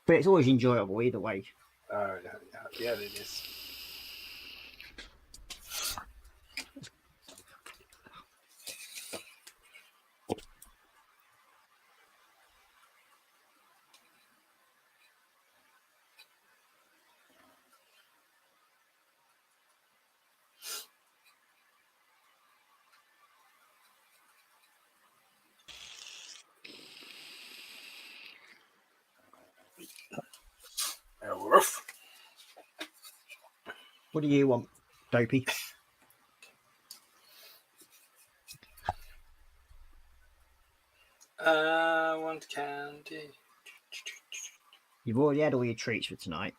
But it's always enjoyable either way. Yeah, it is. Woof. What do you want, Dopey? I want candy. You've already had all your treats for tonight.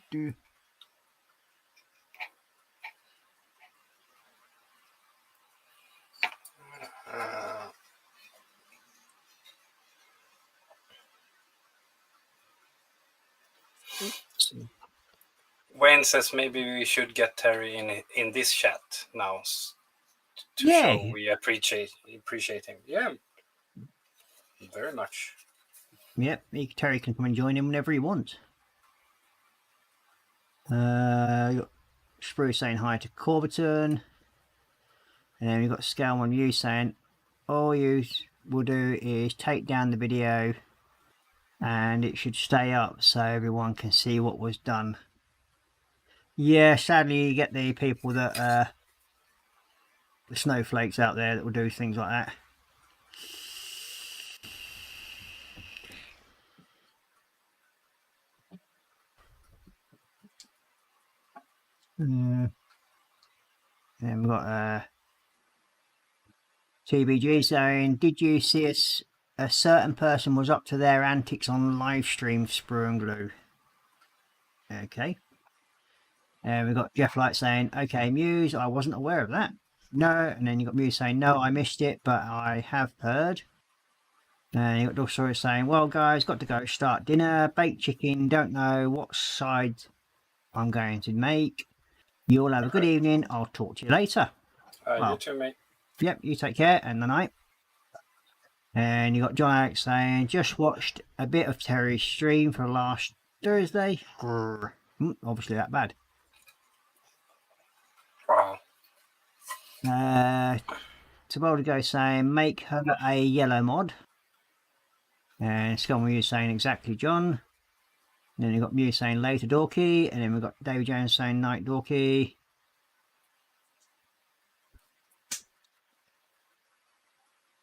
Do. Brian says maybe we should get Terry in this chat now to show we appreciate him. Yeah, very much. Yep, Terry can come and join him whenever he wants. You got Sprue saying hi to Corberton. And then we've got Scalman you saying all you will do is take down the video and it should stay up so everyone can see what was done. Yeah, sadly you get the people that the snowflakes out there that will do things like that. And we've got TBG saying, did you see a certain person was up to their antics on live stream, Sprue and Glue? Okay. And we've got Jeff Light saying, okay, Muse, I wasn't aware of that. No. And then you've got Muse saying, no, I missed it, but I have heard. And you've got Dogsaurus saying, well, guys, got to go start dinner, baked chicken, don't know what side I'm going to make. You all have a good evening. I'll talk to you later. You too, mate. Yep, you take care and the night. And you got John Alex saying, just watched a bit of Terry's stream for last Thursday. Obviously that bad. Wow. Taboldigo saying, make her a yellow mod. And Scummy is saying, exactly, John. And then you've got Mew saying later Dorky, and then we've got David Jones saying night Dorky.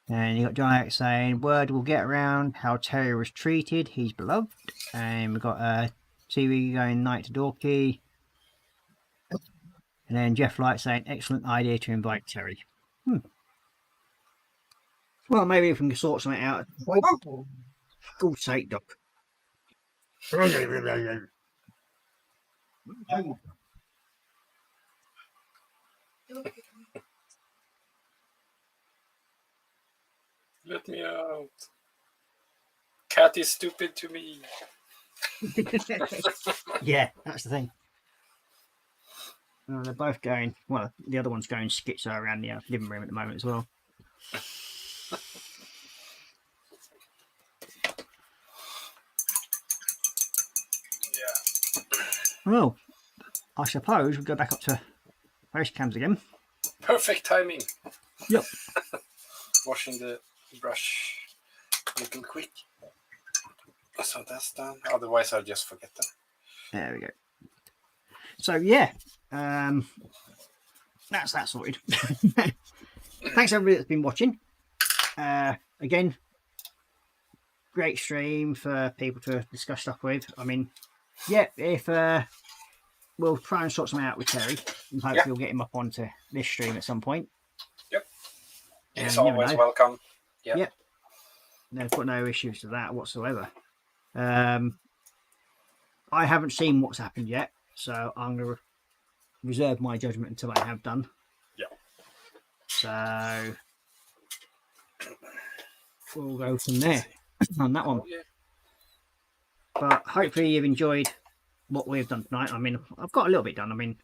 And you got John Alex saying word will get around how Terry was treated, he's beloved. And we've got TV going night to Dorky. And then Jeff Light saying excellent idea to invite Terry. Well, maybe if we can sort something out. For God's sake, Doc. Let me out. Cat is stupid to me. Yeah, that's the thing. They're both going, well, the other one's going schizo around the living room at the moment as well. Well, I suppose we'll go back up to face cams again. Perfect timing. Yep. Washing the brush a little quick. So that's done. Otherwise, I'll just forget them. There we go. So, yeah. That's that sorted. Thanks everybody that's been watching. Again, great stream for people to discuss stuff with. I mean, yeah, if we'll try and sort something out with Terry, and hopefully we'll get him up onto this stream at some point. Yep, he's always welcome. Yep. They've got no issues to that whatsoever. I haven't seen what's happened yet, so I'm going to reserve my judgment until I have done. Yeah. So we'll go from there on that one. Yeah. But hopefully you've enjoyed what we've done tonight. I mean, I've got a little bit done. I mean,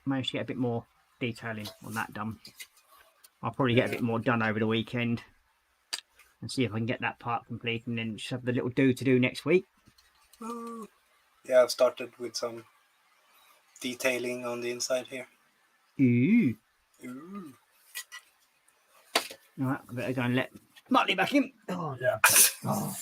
I managed to get a bit more detailing on that done. I'll probably get a bit more done over the weekend and see if I can get that part complete and then just have the little to do next week. Yeah, I've started with some detailing on the inside here. Ooh. Ooh. All right, I better go and let Muttley back in. Oh, yeah. Oh.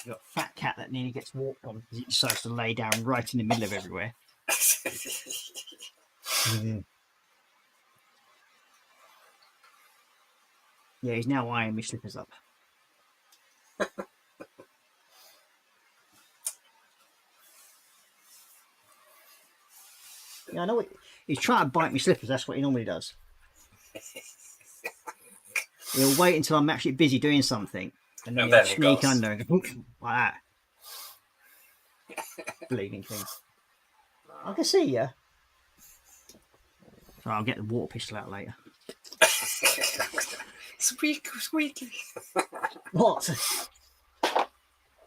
You've got a fat cat that nearly gets walked on because he decides to lay down right in the middle of everywhere. Yeah, he's now eyeing my slippers up. Yeah, I know what he's trying to bite me slippers. That's what he normally does. He'll wait until I'm actually busy doing something, and then he'll sneak under and go like that. Bleeding thing. I can see you. So I'll get the water pistol out later. Squeaky. What?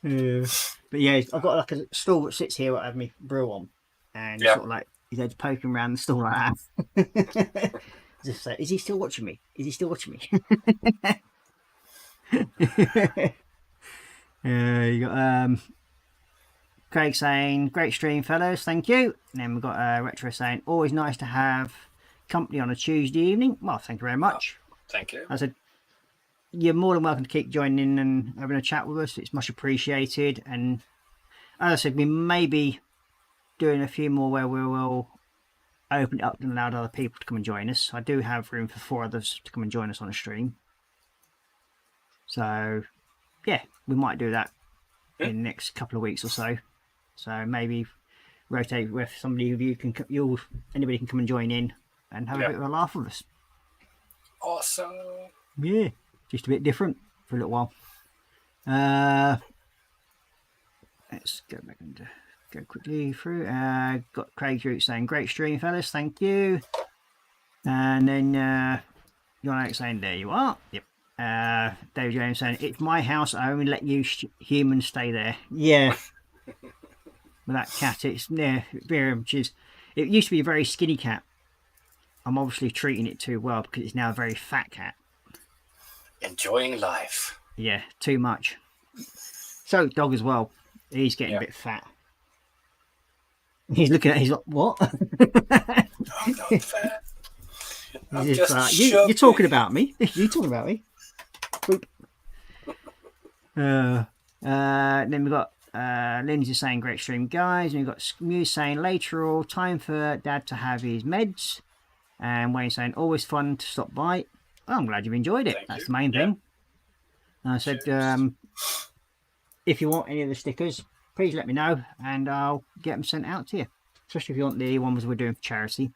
But yeah, I've got like a stool that sits here. I have my brew on, and sort of like his head's poking around the stool like that. Just say, is he still watching me? Is he still watching me? You got Craig saying, great stream, fellas, thank you. And then we've got Retro saying, always nice to have company on a Tuesday evening. Well, thank you very much. Oh, thank you. I said, you're more than welcome to keep joining in and having a chat with us. It's much appreciated. And as I said, we may be doing a few more where we will open it up and allow other people to come and join us. I do have room for 4 others to come and join us on a stream. So, yeah, we might do that in the next couple of weeks or so. So maybe rotate with somebody of you anybody can come and join in and have a bit of a laugh with us. Awesome. Yeah, just a bit different for a little while. Let's go back and go quickly through. Got Craig Root saying, great stream, fellas, thank you. And then John Alex saying, there you are. Yep. David James saying, it's my house, I only let you humans stay there. Yeah. With that cat, it's which is, it used to be a very skinny cat. I'm obviously treating it too well because it's now a very fat cat. Enjoying life. Yeah, too much. So dog as well. He's getting a bit fat. He's looking at it, he's like, what? I'm not fat. I'm just you're talking about me. You're talking about me. Boop. Then we've got Lindsay saying, great stream, guys. And we've got Muse saying, later all, time for Dad to have his meds. And Wayne saying, always fun to stop by. Well, I'm glad you've enjoyed it. That's the main thing. And I said, if you want any of the stickers, please let me know and I'll get them sent out to you. Especially if you want the ones we're doing for charity.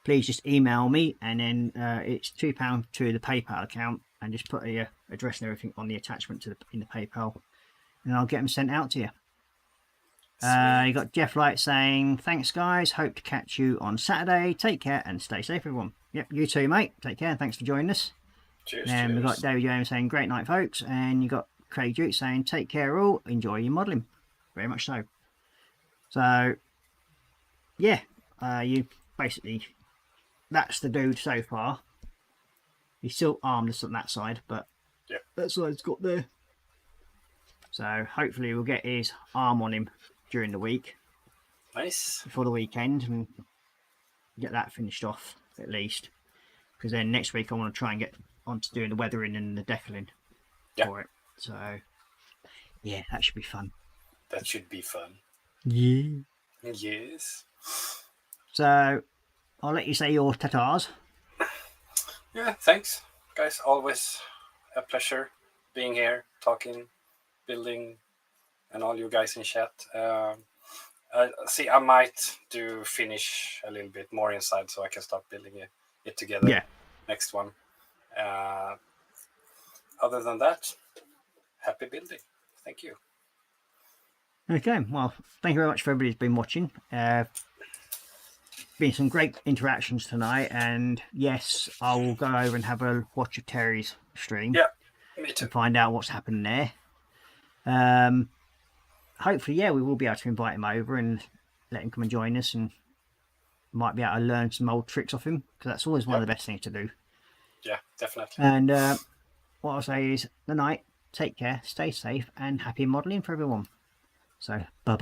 Please just email me, and then it's £2 to the PayPal account, and just put your address and everything on the attachment in the PayPal, and I'll get them sent out to you. You got Jeff Light saying, thanks guys, hope to catch you on Saturday. Take care and stay safe, everyone. Yep, you too, mate. Take care. Thanks for joining us. Cheers. And we've got David Jones saying, great night, folks. And you got Craig Duke saying, take care all, enjoy your modelling. Very much so. So, yeah, you basically, that's the dude so far. He's still armless on that side, but that's what it's got there. So hopefully we'll get his arm on him during the week. Nice. Before the weekend, and get that finished off at least. Because then next week I want to try and get on to doing the weathering and the decaling for it. So, yeah, that should be fun. That should be fun. Yeah. Yes. So, I'll let you say your tatars. Yeah, thanks, guys. Always a pleasure being here, talking, building, and all you guys in chat. I might finish a little bit more inside so I can start building it together. Yeah. Next one. Other than that, happy building. Thank you. Okay, well, thank you very much for everybody who's been watching. Been some great interactions tonight, and yes, I will go over and have a watch of Terry's stream. Yeah, me too. To find out what's happened there. Hopefully, yeah, we will be able to invite him over and let him come and join us, and might be able to learn some old tricks off him, because that's always one of the best things to do. Yeah, definitely. And what I'll say is, the night, take care, stay safe, and happy modelling for everyone. So, bye-bye.